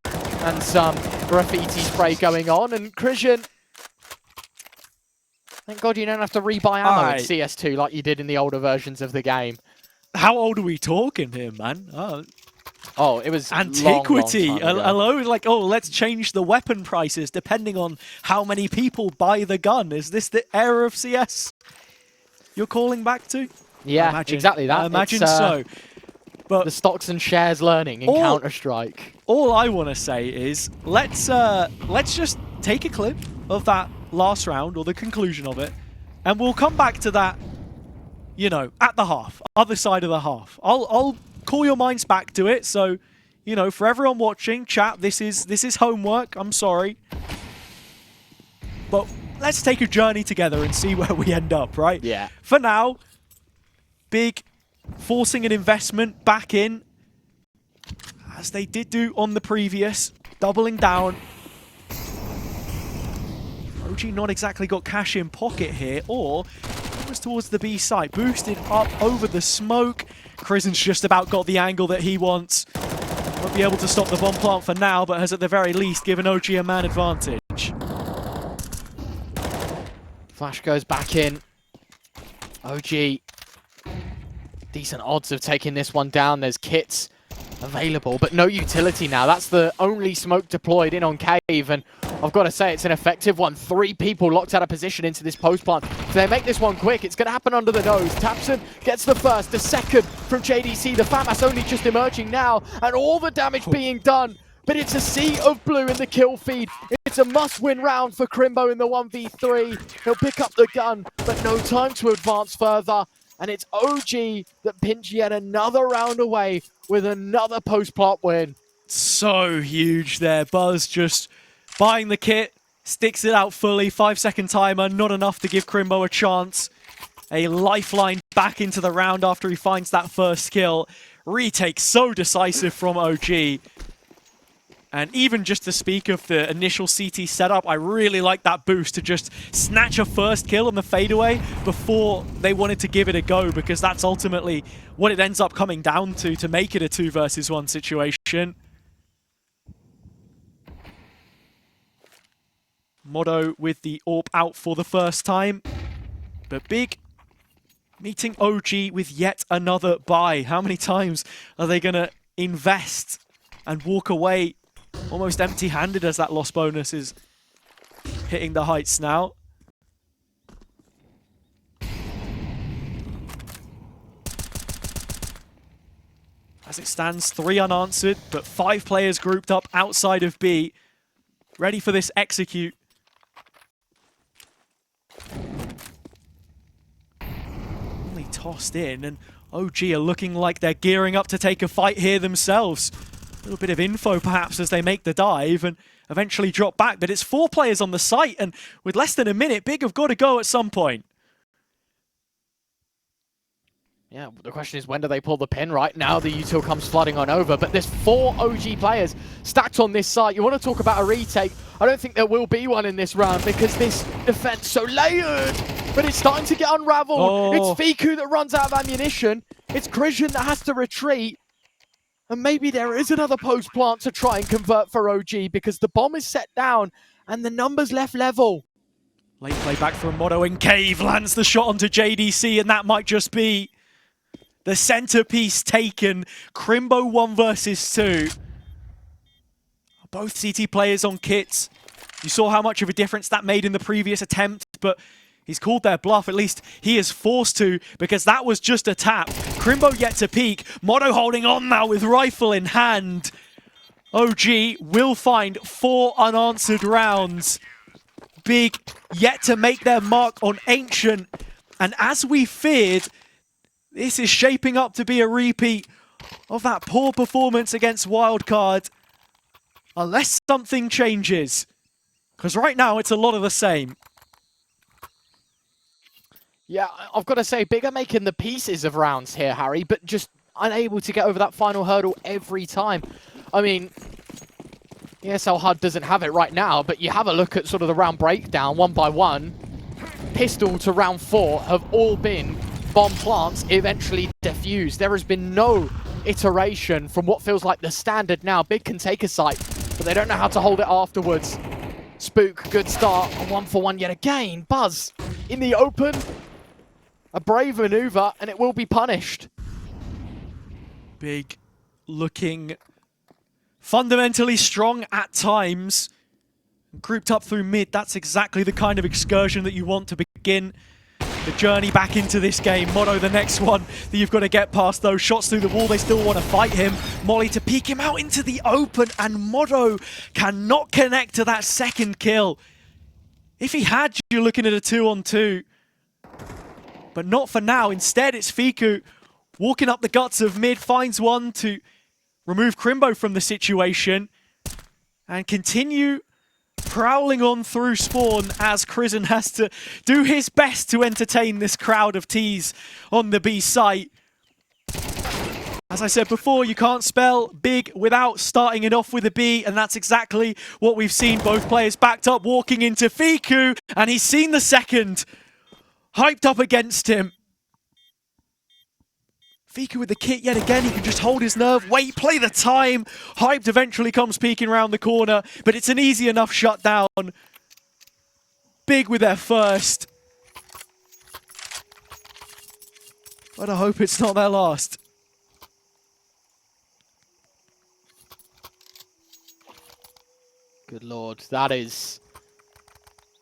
and some graffiti spray going on. And Christian, thank God you don't have to rebuy ammo in CS2 like you did in the older versions of the game. How old are we talking here, man? Oh, it was antiquity. Long time ago. Hello, like, oh, let's change the weapon prices depending on how many people buy the gun. Is this the era of CS you're calling back to? Yeah, exactly that. I imagine so. But the stocks and shares learning in Counter-Strike. All I want to say is let's just take a clip of that last round or the conclusion of it, and we'll come back to that. You know, at the half, other side of the half. I'll call your minds back to it. So, you know, for everyone watching, chat, this is homework. I'm sorry, but let's take a journey together and see where we end up. Right? Yeah. For now. Big forcing an investment back in, as they did do on the previous, doubling down. OG not exactly got cash in pocket here, or it was towards the B site. Boosted up over the smoke. Crizzen's just about got the angle that he wants. Won't be able to stop the bomb plant for now, but has at the very least given OG a man advantage. Flash goes back in. OG. Decent odds of taking this one down. There's kits available, but no utility now. That's the only smoke deployed in on cave, and I've got to say it's an effective one. 3 people locked out of position into this post plant. If they make this one quick, it's going to happen under the nose. Tabson gets the first, the second from JDC. The FAMAS only just emerging now, and all the damage being done. But it's a sea of blue in the kill feed. It's a must-win round for Crimbo in the 1v3. He'll pick up the gun, but no time to advance further. And it's OG that pinch yet another round away with another post-plant win. So huge there. Buzz just buying the kit, sticks it out fully. 5-second timer, not enough to give Crimbo a chance. A lifeline back into the round after he finds that first kill. Retake so decisive from OG. And even just to speak of the initial CT setup, I really like that boost to just snatch a first kill on the fadeaway before they wanted to give it a go, because that's ultimately what it ends up coming down to make it a 2 versus 1 situation. Modo with the AWP out for the first time. But Big meeting OG with yet another buy. How many times are they going to invest and walk away almost empty-handed as that loss bonus is hitting the heights now? As it stands, 3 unanswered, but 5 players grouped up outside of B, ready for this execute. Only tossed in, and OG are looking like they're gearing up to take a fight here themselves. little bit of info perhaps as they make the dive and eventually drop back. But it's 4 players on the site, and with less than a minute, Big have got to go at some point. Yeah, the question is, when do they pull the pin? Right now, the util comes flooding on over, but there's 4 OG players stacked on this site. You want to talk about a retake? I don't think there will be one in this round because this defense so layered, but it's starting to get unraveled. Oh. It's Fiku that runs out of ammunition. It's Christian that has to retreat. And maybe there is another post plant to try and convert for OG because the bomb is set down and the numbers left level. Late play back from Motto, and Cave lands the shot onto JDC, and that might just be the centerpiece taken. Crimbo 1 versus 2. Both CT players on kits. You saw how much of a difference that made in the previous attempt, but he's called their bluff. At least he is forced to, because that was just a tap. Crimbo yet to peek. Motto holding on now with rifle in hand. OG will find 4 unanswered rounds. Big yet to make their mark on Ancient. And as we feared, this is shaping up to be a repeat of that poor performance against Wildcard. Unless something changes. Because right now it's a lot of the same. Yeah, I've got to say, Big are making the pieces of rounds here, Harry, but just unable to get over that final hurdle every time. I mean, ESL HUD doesn't have it right now, but you have a look at sort of the round breakdown, 1 by 1. Pistol to round 4 have all been bomb plants eventually defused. There has been no iteration from what feels like the standard now. Big can take a site, but they don't know how to hold it afterwards. Spook, good start, a 1-for-1 yet again. Buzz in the open. A brave maneuver, and it will be punished. Big looking fundamentally strong at times. Grouped up through mid, that's exactly the kind of excursion that you want to begin the journey back into this game. Motto, the next one that you've got to get past those shots through the wall. They still want to fight him. Molly to peek him out into the open, and Motto cannot connect to that second kill. If he had, you're looking at a 2-on-2. But not for now. Instead, it's Fiku walking up the guts of mid, finds one to remove Crimbo from the situation and continue prowling on through spawn as Krisen has to do his best to entertain this crowd of T's on the B site. As I said before, you can't spell Big without starting it off with a B, and that's exactly what we've seen. Both players backed up, walking into Fiku, and he's seen the second. Hyped up against him. Fiku with the kit yet again. He can just hold his nerve, wait, play the time. Hyped eventually comes peeking around the corner, but it's an easy enough shutdown. Big with their first. But I hope it's not their last. Good lord, that is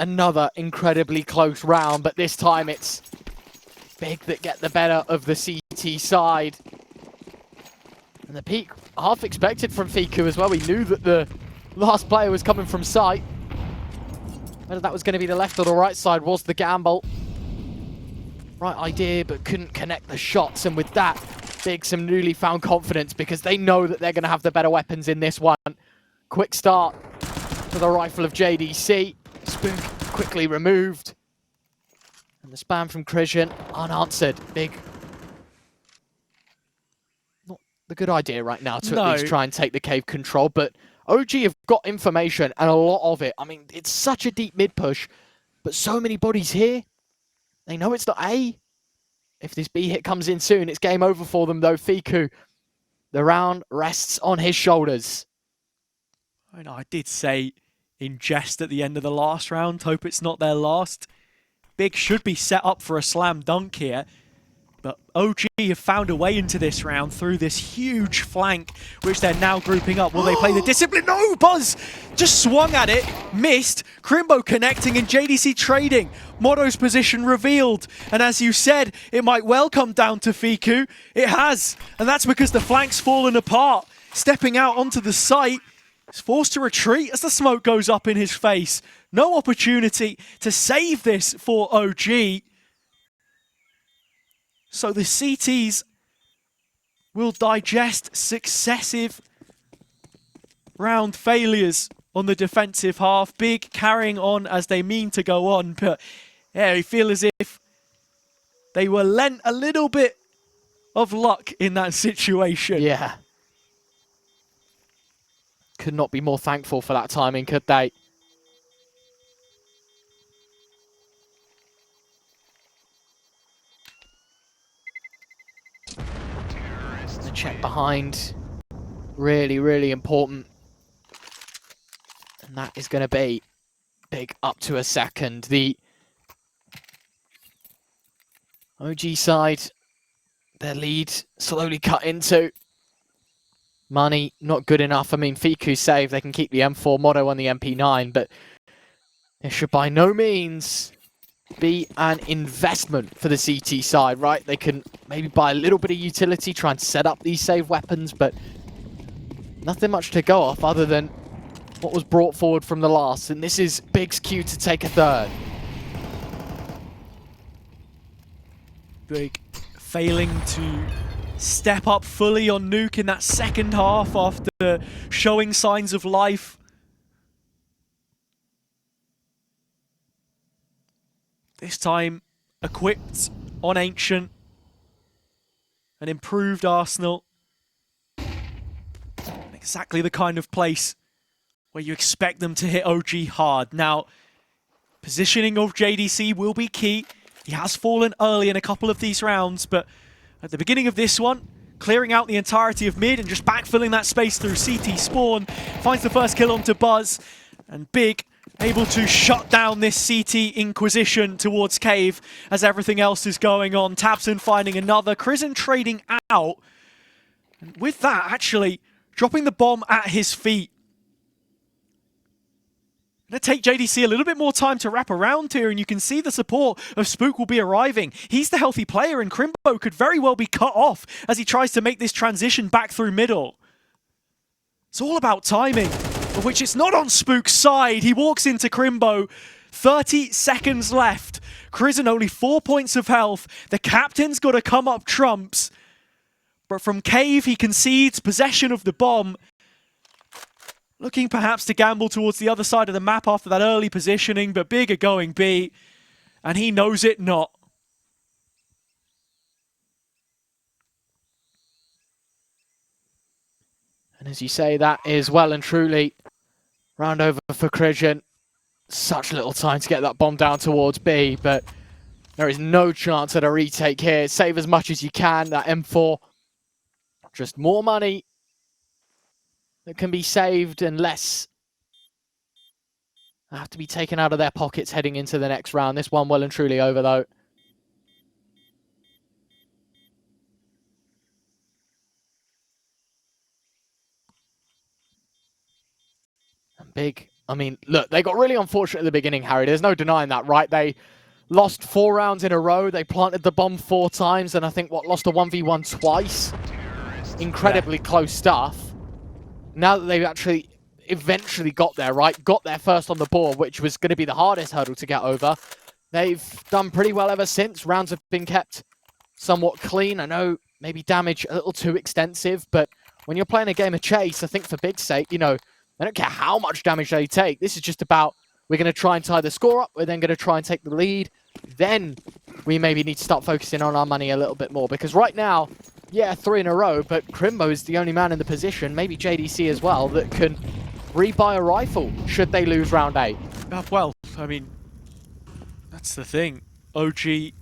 another incredibly close round, but this time it's Big that get the better of the CT side. And the peak half expected from Fiku as well. We knew that the last player was coming from site. Whether that was going to be the left or the right side was the gamble. Right idea, but couldn't connect the shots. And with that, Big some newly found confidence because they know that they're going to have the better weapons in this one. Quick start to the rifle of JDC. Spook quickly removed. And the spam from Christian unanswered. Big. Not the good idea right now to at least try and take the cave control, but OG have got information and a lot of it. I mean, it's such a deep mid push, but so many bodies here. They know it's not A. If this B hit comes in soon, it's game over for them though. Fiku, the round rests on his shoulders. I know, I did say in jest at the end of the last round, hope it's not their last. Big should be set up for a slam dunk here. But OG have found a way into this round through this huge flank, which they're now grouping up. Will they play the discipline? No, Buzz just swung at it, missed. Crimbo connecting and JDC trading. Motto's position revealed. And as you said, it might well come down to Fiku. It has. And that's because the flank's fallen apart. Stepping out onto the site. He's forced to retreat as the smoke goes up in his face. No opportunity to save this for OG. So the CTs will digest successive round failures on the defensive half. Big carrying on as they mean to go on, but yeah, you feel as if they were lent a little bit of luck in that situation. Yeah. Could not be more thankful for that timing, could they? The check behind. Really, really important. And that is going to be big up to a second. The OG side, their lead slowly cut into. Money, not good enough. I mean, Fiku save, they can keep the M4, Motto on the MP9, but it should by no means be an investment for the CT side, right? They can maybe buy a little bit of utility, try and set up these save weapons, but nothing much to go off other than what was brought forward from the last. And this is Big's cue to take a third. Big failing to step up fully on Nuke in that second half after showing signs of life. This time equipped on Ancient, an improved Arsenal. Exactly the kind of place where you expect them to hit OG hard. Now, positioning of JDC will be key. He has fallen early in a couple of these rounds, but at the beginning of this one, clearing out the entirety of mid and just backfilling that space through CT spawn, finds the first kill onto Buzz, and Big able to shut down this CT Inquisition towards Cave as everything else is going on. Tabson finding another, Crizzen trading out, and with that, actually, dropping the bomb at his feet. Gonna take JDC a little bit more time to wrap around here, and you can see the support of Spook will be arriving. He's the healthy player, and Crimbo could very well be cut off as he tries to make this transition back through middle. It's all about timing, of which it's not on Spook's side. He walks into Crimbo, 30 seconds left. Crizzen only 4 points of health. The captain's got to come up trumps. But from Cave, he concedes possession of the bomb. Looking perhaps to gamble towards the other side of the map after that early positioning, but Big are going B, and he knows it not. And as you say, that is well and truly round over for Crizzen. Such little time to get that bomb down towards B, but there is no chance at a retake here. Save as much as you can. That M4, just more money that can be saved and less have to be taken out of their pockets heading into the next round. This one well and truly over, though. And Big, I mean, look, they got really unfortunate at the beginning, Harry. There's no denying that, right? They lost 4 rounds in a row. They planted the bomb 4 times, and I think, lost a 1v1 twice. Incredibly close stuff. Now that they've actually eventually got there, right? Got there first on the board, which was going to be the hardest hurdle to get over. They've done pretty well ever since. Rounds have been kept somewhat clean. I know maybe damage a little too extensive, but when you're playing a game of chase, I think for Big's sake, you know, they don't care how much damage they take. This is just about, we're going to try and tie the score up. We're then going to try and take the lead. Then we maybe need to start focusing on our money a little bit more, because right now, yeah, 3 in a row, but Crimbo is the only man in the position, maybe JDC as well, that can rebuy a rifle should they lose round 8. Well, I mean, that's the thing. OG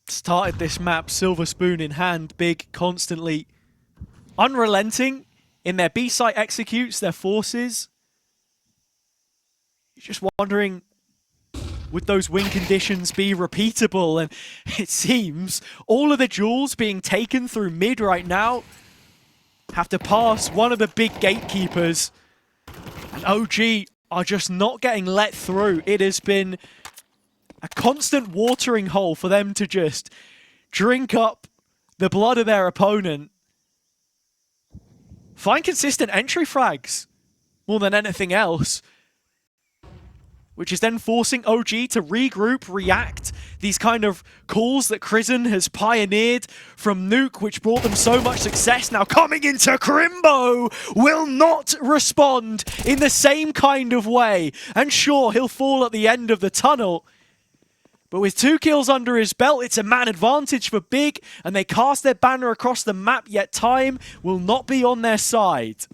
started this map silver spoon in hand, Big constantly unrelenting in their B site executes, their forces. You're just wondering, would those win conditions be repeatable? And it seems all of the jewels being taken through mid right now have to pass one of the big gatekeepers. And OG are just not getting let through. It has been a constant watering hole for them to just drink up the blood of their opponent. Find consistent entry frags more than anything else. which is then forcing OG to regroup, react. These kind of calls that Crizzen has pioneered from Nuke, which brought them so much success, now coming into Crimbo, will not respond in the same kind of way. And sure, he'll fall at the end of the tunnel, but with 2 kills under his belt, it's a man advantage for Big, and they cast their banner across the map, yet time will not be on their side.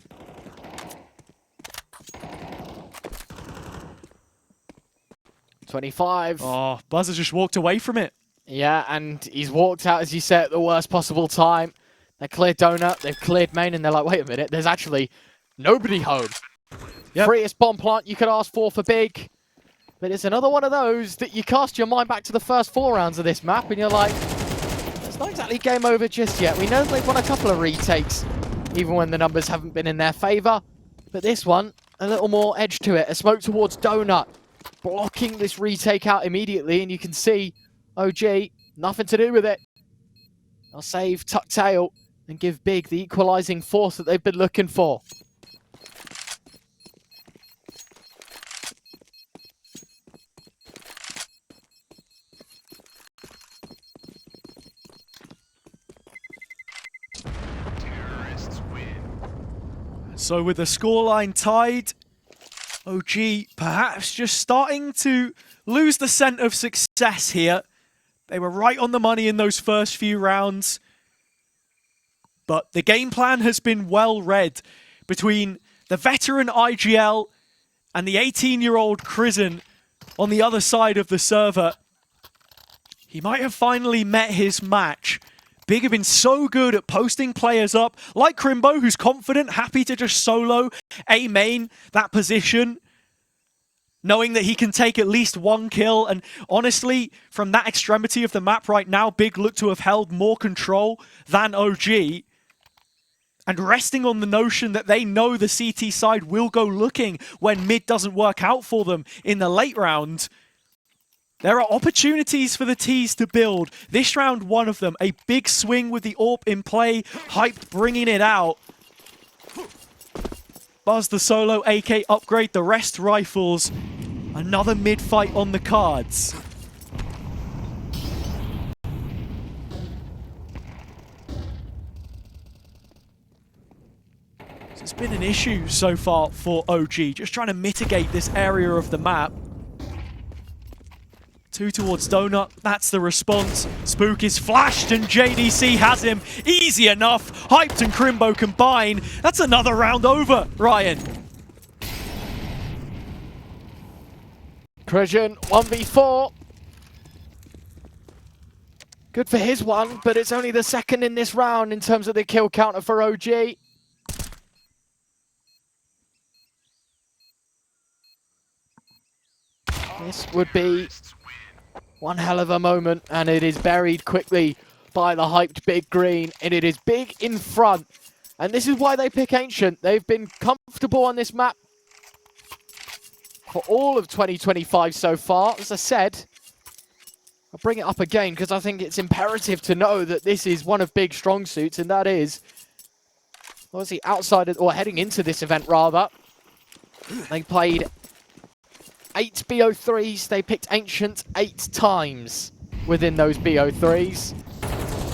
$25. Oh, Buzzer just walked away from it. Yeah, and he's walked out, as you say, at the worst possible time. They cleared Donut, they've cleared main, and they're like, wait a minute, there's actually nobody home. Yep. Freest bomb plant you could ask for Big. But it's another one of those that you cast your mind back to the first 4 rounds of this map, and you're like, it's not exactly game over just yet. We know they've won a couple of retakes, even when the numbers haven't been in their favor. But this one, a little more edge to it. A smoke towards Donut, blocking this retake out immediately, and you can see OG, nothing to do with it. They'll save Tuck Tail and give Big the equalizing force that they've been looking for. So with the scoreline tied, OG perhaps just starting to lose the scent of success here. They were right on the money in those first few rounds, but the game plan has been well read between the veteran IGL and the 18-year-old Crizzen on the other side of the server. He might have finally met his match. Big have been so good at posting players up, like Crimbo, who's confident, happy to just solo A main that position, knowing that he can take at least 1 kill. And honestly, from that extremity of the map right now, Big look to have held more control than OG. And resting on the notion that they know the CT side will go looking when mid doesn't work out for them in the late round. There are opportunities for the T's to build. This round, one of them. A big swing with the AWP in play. Hype bringing it out. Buzz the solo AK upgrade, the rest rifles. Another mid-fight on the cards. So it's been an issue so far for OG, just trying to mitigate this area of the map. 2 towards Donut, that's the response. Spook is flashed and JDC has him. Easy enough. Hyped and Crimbo combine. That's another round over, Ryan. Crizzen, 1v4. Good for his one, but it's only the second in this round in terms of the kill counter for OG. This would be one hell of a moment, and it is buried quickly by the hyped Big Green, and it is Big in front. And this is why they pick Ancient. They've been comfortable on this map for all of 2025 so far. As I said, I'll bring it up again because I think it's imperative to know that this is one of Big's strong suits, and that is obviously outside of, or heading into this event rather. They played 8 BO3s, they picked Ancient 8 times within those BO3s.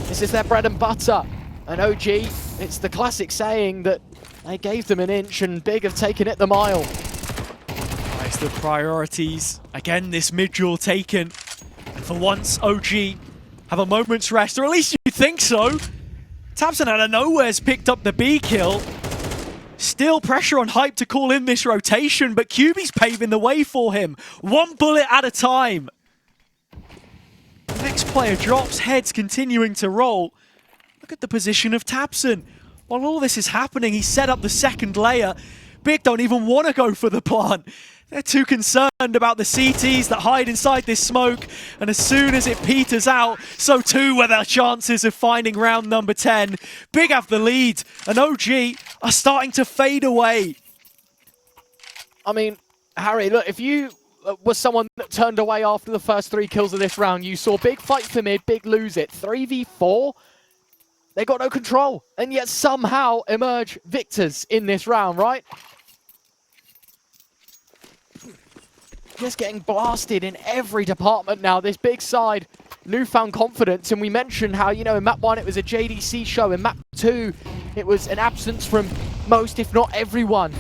This is their bread and butter. And OG, it's the classic saying that they gave them an inch and Big have taken it the mile. Nice, the priorities. Again, this mid-duel taken. And for once, OG have a moment's rest, or at least you think so. tabseN out of nowhere's picked up the B kill. Still pressure on Hype to call in this rotation, but QB's paving the way for him. 1 bullet at a time. The next player drops, heads continuing to roll. Look at the position of tabseN. While all this is happening, he set up the second layer. Big don't even want to go for the plant. They're too concerned about the CTs that hide inside this smoke, and as soon as it peters out, so too were their chances of finding round number 10. Big have the lead, and OG are starting to fade away. I mean, Harry, look, if you was someone that turned away after the first 3 kills of this round, you saw Big fight for mid, Big lose it. 3v4, they got no control, and yet somehow emerge victors in this round, right? just getting blasted in every department now. This big side, newfound confidence, and we mentioned how, you know, in map 1 it was a JDC show, in map 2 it was an absence from most, if not everyone,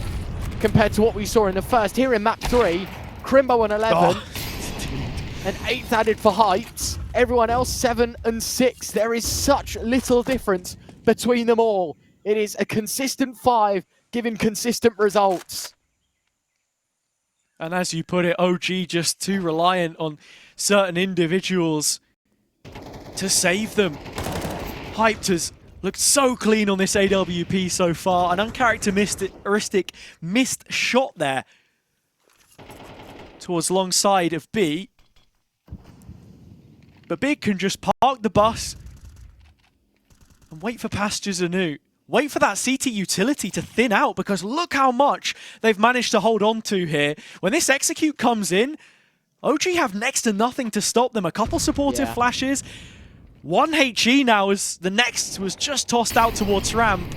compared to what we saw in the first. Here in map 3, Crimbo on 11, and 8th added for Heights. Everyone else 7 and 6. There is such little difference between them all. It is a consistent 5, giving consistent results. And as you put it, OG just too reliant on certain individuals to save them. Hyped has looked so clean on this AWP so far. An uncharacteristic missed shot there towards long side of B. But Big can just park the bus and wait for pastures anew. Wait for that CT utility to thin out, because look how much they've managed to hold on to here. When this execute comes in, OG have next to nothing to stop them. A couple supportive flashes. 1 HE now as the next was just tossed out towards ramp.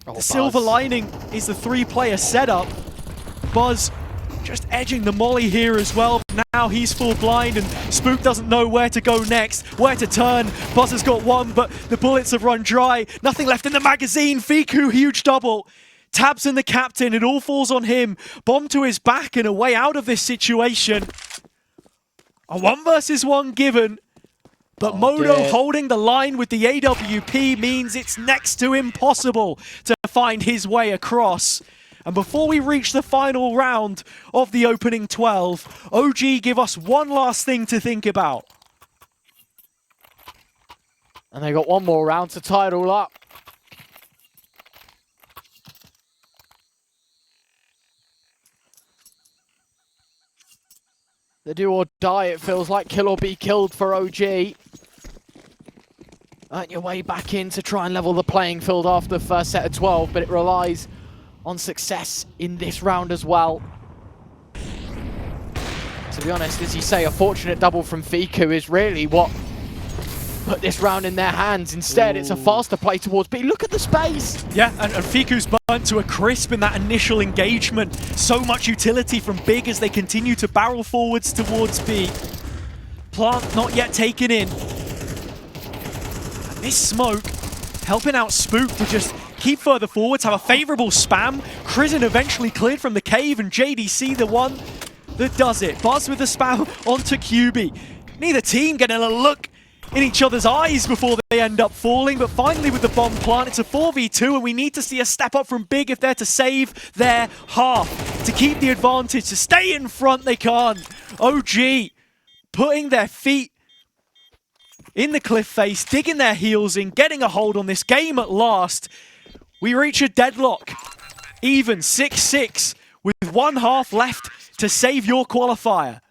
The silver lining is the 3-player setup. Buzz just edging the molly here as well. Now he's full blind and Spook doesn't know where to go next, where to turn. Buzz has got one, but the bullets have run dry. Nothing left in the magazine. Fiku, huge double. Tabs in the captain, it all falls on him. Bomb to his back and a way out of this situation. A 1 versus 1 given. But Modo holding the line with the AWP means it's next to impossible to find his way across. And before we reach the final round of the opening 12, OG give us one last thing to think about. And they got one more round to tie it all up. The do or die, it feels like, kill or be killed for OG. Earn your way back in to try and level the playing field after the first set of 12, but it relies on success in this round as well. To be honest, as you say, a fortunate double from Fiku is really what put this round in their hands. Instead, it's a faster play towards B. Look at the space! Yeah, and Fiku's burnt to a crisp in that initial engagement. So much utility from Big as they continue to barrel forwards towards B. Plant not yet taken in. And this smoke helping out Spook to just keep further forwards, have a favourable spam. Crizin eventually cleared from the cave, and JDC the one that does it. Buzz with the spam onto QB. Neither team getting a look in each other's eyes before they end up falling, but finally with the bomb plant, it's a 4v2, and we need to see a step up from Big if they're to save their half, to keep the advantage, to stay in front. They can't. OG putting their feet in the cliff face, digging their heels in, getting a hold on this game at last. We reach a deadlock, even 6-6, with 1 half left to save your qualifier.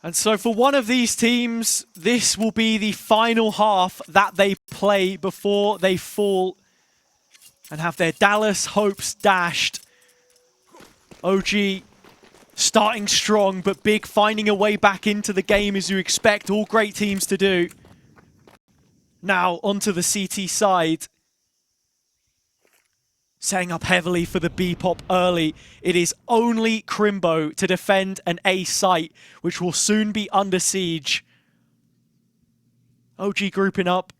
And so for one of these teams, this will be the final half that they play before they fall and have their Dallas hopes dashed. OG starting strong, but Big finding a way back into the game as you expect all great teams to do. Now onto the CT side. Setting up heavily for the B-pop early. It is only Crimbo to defend an A site, which will soon be under siege. OG grouping up.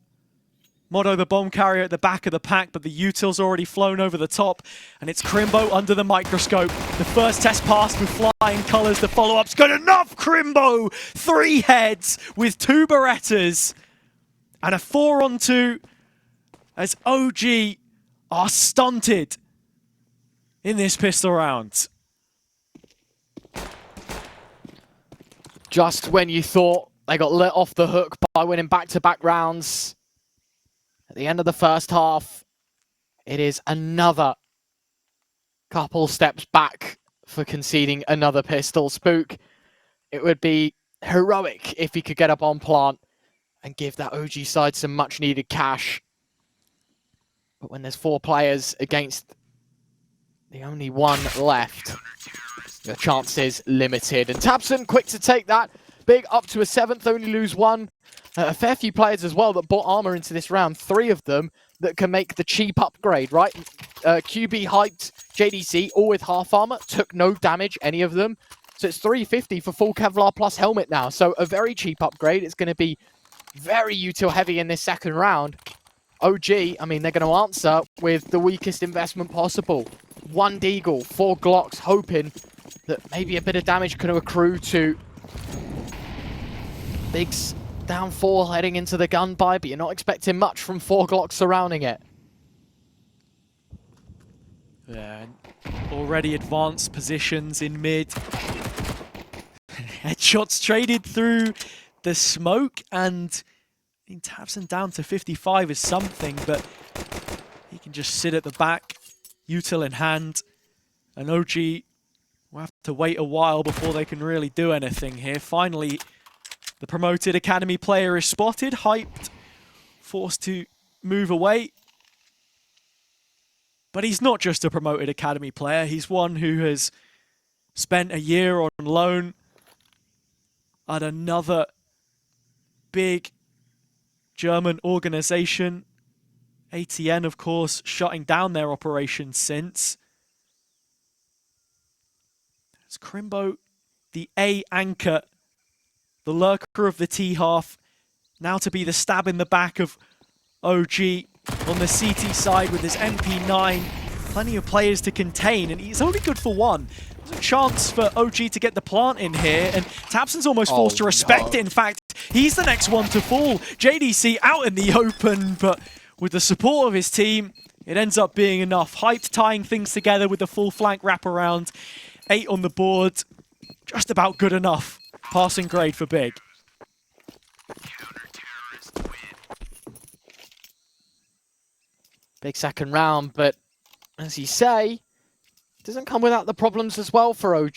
Motto the bomb carrier at the back of the pack, but the util's already flown over the top. And it's Crimbo under the microscope. The first test passed with flying colors. The follow-up's good enough, Crimbo! 3 heads with 2 Berettas. And a 4-on-2 as OG are stunted in this pistol round. Just when you thought they got let off the hook by winning back-to-back rounds, at the end of the first half, it is another couple steps back for conceding another pistol. Spook, it would be heroic if he could get up on plant and give that OG side some much-needed cash. But when there's 4 players against the only one left, the chance is limited. And Tabson, quick to take that. Big up to a 7th, only lose 1. A fair few players as well that bought armor into this round. 3 of them that can make the cheap upgrade, right? QB hyped JDC, all with half armor. Took no damage, any of them. So it's 350 for full Kevlar plus helmet now. So a very cheap upgrade. It's going to be very util heavy in this second round. OG, I mean, they're going to answer with the weakest investment possible. 1 Deagle, 4 Glocks, hoping that maybe a bit of damage could accrue to Big's downfall heading into the gun buy, but you're not expecting much from 4 Glocks surrounding it. Yeah, already advanced positions in mid. Headshots traded through the smoke, and I mean, Tabson down to 55 is something, but he can just sit at the back, util in hand, and OG will have to wait a while before they can really do anything here. Finally, the promoted academy player is spotted, hyped, forced to move away. But he's not just a promoted academy player, he's one who has spent a year on loan at another big German organization. ATN, of course, shutting down their operations since. It's Crimbo, the A anchor, the lurker of the T half, now to be the stab in the back of OG on the CT side with his MP9. Plenty of players to contain, and he's only good for 1. There's a chance for OG to get the plant in here, and Tabson's almost forced to respect it. In fact, he's the next one to fall. JDC out in the open, but with the support of his team, it ends up being enough. Hyped tying things together with the full flank wraparound. 8 on the board, just about good enough. Passing grade for Big. Big second round, but as you say, it doesn't come without the problems as well for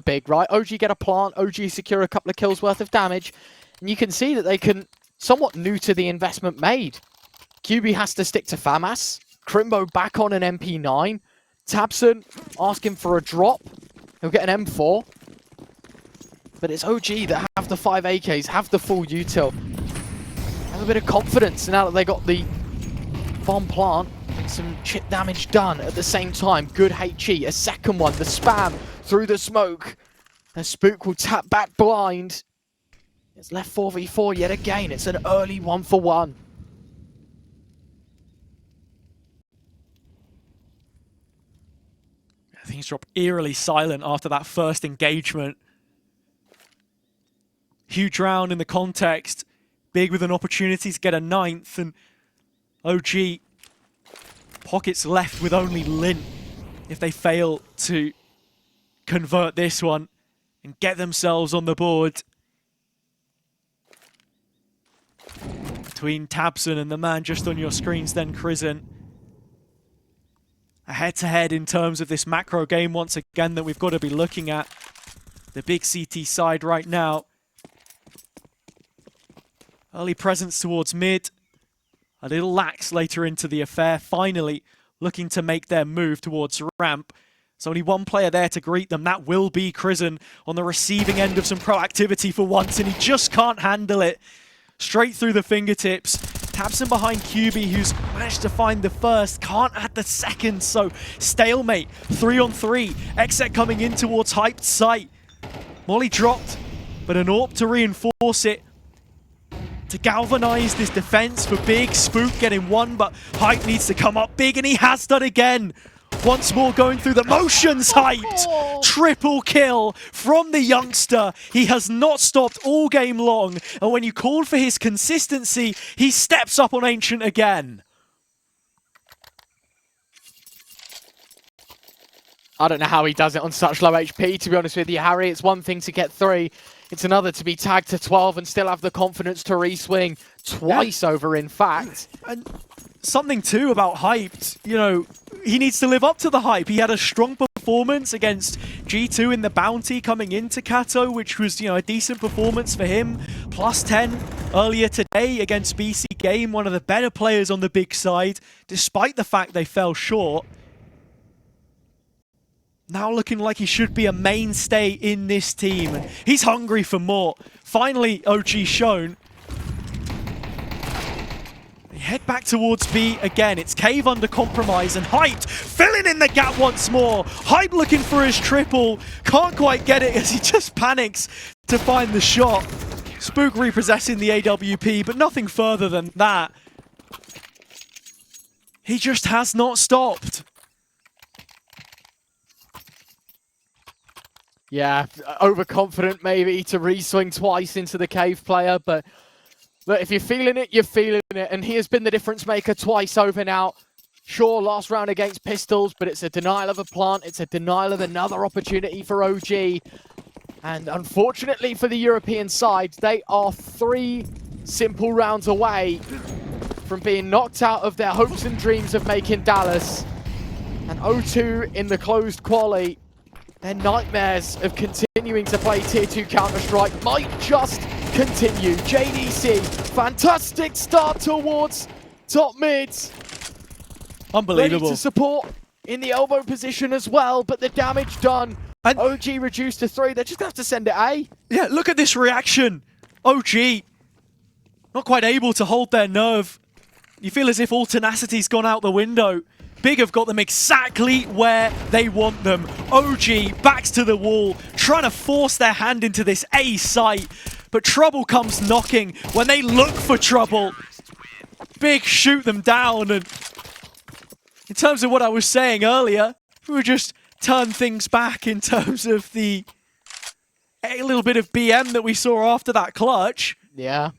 Big, right? OG get a plant, OG secure a couple of kills worth of damage, and you can see that they can somewhat new to the investment made. QB has to stick to FAMAS, Crimbo back on an MP9, Tabson asking for a drop, he'll get an M4, but it's OG that have the 5 AKs, have the full util, have a bit of confidence now that they got the bomb plant and some chip damage done at the same time. Good HE, a second one, the spam through the smoke. And Spook will tap back blind. It's left 4v4 yet again. It's an early 1-for-1. Things drop eerily silent after that first engagement. Huge round in the context. Big with an opportunity to get a 9th, and OG pockets left with only Lint if they fail to convert this one and get themselves on the board. Between Tabson and the man just on your screens then, Krisen. A head-to-head in terms of this macro game once again that we've got to be looking at. The big CT side right now Early presence towards mid. A little lax later into the affair. Finally looking to make their move towards ramp. There's only one player there to greet them. That will be Crizzen on the receiving end of some proactivity for once, and he just can't handle it. Straight through the fingertips. Tabson behind QB, who's managed to find the first, can't add the second, so stalemate. 3-on-3. Exec coming in towards Hyped site. Molly dropped, but an AWP to reinforce it. To galvanize this defense for Big. Spook getting one, but Hype needs to come up big, and he has done again. Once more going through the motions, Hyped. Triple kill from the youngster. He has not stopped all game long, and when you called for his consistency, he steps up on Ancient again. I don't know how he does it on such low HP, to be honest with you, Harry. It's one thing to get 3. It's another to be tagged to 12 and still have the confidence to re-swing twice over, in fact. And something too about Hyped, you know, he needs to live up to the hype. He had a strong performance against G2 in the Bounty coming into Kato, which was, you know, a decent performance for him. Plus 10 earlier today against BC Game, one of the better players on the big side, despite the fact they fell short. Now looking like he should be a mainstay in this team. And he's hungry for more. Finally, OG shown. They head back towards B again. It's Cave under compromise, and Hyped filling in the gap once more. Hype looking for his triple. Can't quite get it as he just panics to find the shot. Spook repossessing the AWP, but nothing further than that. He just has not stopped. Yeah, overconfident maybe to re-swing twice into the Cave player, but if you're feeling it, you're feeling it. And he has been the difference maker twice over now. Sure, last round against Pistols, but it's a denial of a plant. It's a denial of another opportunity for OG. And unfortunately for the European side, they are 3 simple rounds away from being knocked out of their hopes and dreams of making Dallas. And O2 in the closed quali, their nightmares of continuing to play Tier 2 Counter-Strike might just continue. JDC, fantastic start towards top mids. Unbelievable. Ready to support in the elbow position as well, but the damage done. And OG reduced to 3. They just have to send it A. Yeah, look at this reaction. OG, not quite able to hold their nerve. You feel as if all tenacity's gone out the window. Big have got them exactly where they want them. OG backs to the wall, trying to force their hand into this A site. But trouble comes knocking when they look for trouble. Big shoot them down. And in terms of what I was saying earlier, we would just turn things back in terms of a little bit of BM that we saw after that clutch. Yeah.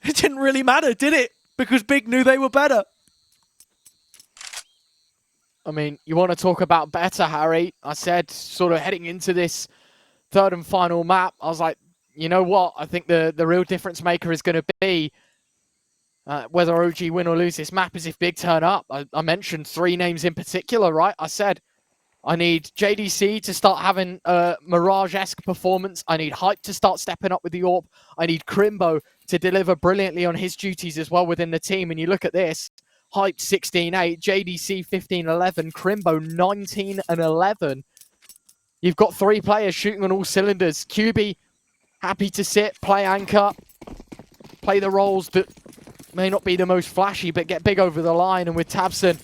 It didn't really matter, did it? Because Big knew they were better. I mean, you want to talk about better, Harry. I said, sort of heading into this third and final map, I was like, you know what? I think the real difference maker is going to be whether OG win or lose this map is if Big turn up. I mentioned 3 names in particular, right? I said, I need JDC to start having a Mirage-esque performance. I need Hype to start stepping up with the AWP. I need Crimbo to deliver brilliantly on his duties as well within the team. And you look at this. Hype 16-8, JDC 15-11, Crimbo 19-11. You've got 3 players shooting on all cylinders. QB happy to sit, play anchor, play the roles that may not be the most flashy, but get Big over the line. And with Tabson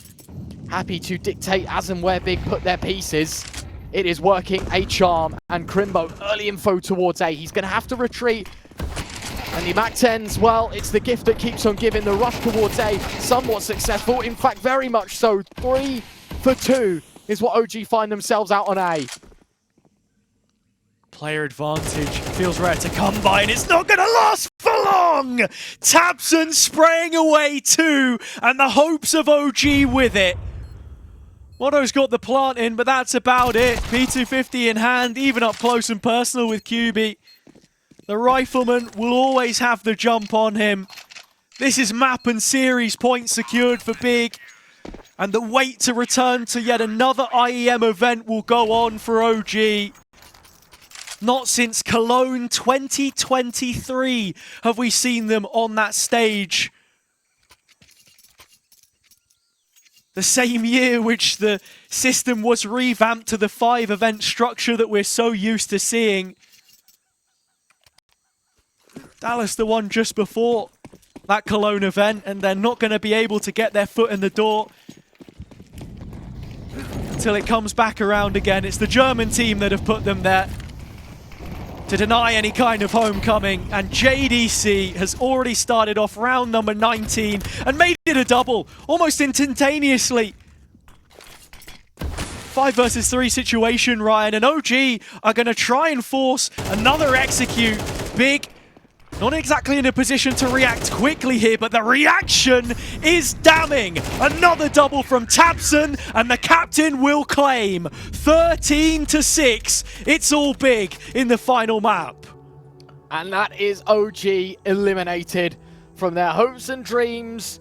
happy to dictate as and where Big put their pieces, it is working a charm. And Crimbo, early info towards A. He's going to have to retreat. And the MAC-10s, well, it's the gift that keeps on giving. The rush towards A, somewhat successful. In fact, very much so. 3 for 2 is what OG find themselves out on A. Player advantage feels rare to come by, and it's not going to last for long! Tabson spraying away 2, and the hopes of OG with it. Mono's got the plant in, but that's about it. P250 in hand, even up close and personal with QB. The Rifleman will always have the jump on him. This is map and series points secured for Big. And the wait to return to yet another IEM event will go on for OG. Not since Cologne 2023 have we seen them on that stage. The same year which the system was revamped to the 5-event structure that we're so used to seeing. Dallas the one just before that Cologne event, and they're not going to be able to get their foot in the door until it comes back around again. It's the German team that have put them there to deny any kind of homecoming, and JDC has already started off round number 19 and made it a double almost instantaneously. 5 versus 3 situation, Ryan, and OG are going to try and force another execute. Big, not exactly in a position to react quickly here, but the reaction is damning. Another double from Tabson, and the captain will claim 13-6. It's all big in the final map. And that is OG eliminated from their hopes and dreams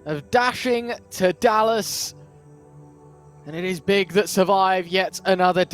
of dashing to Dallas. And it is Big that survive yet another day.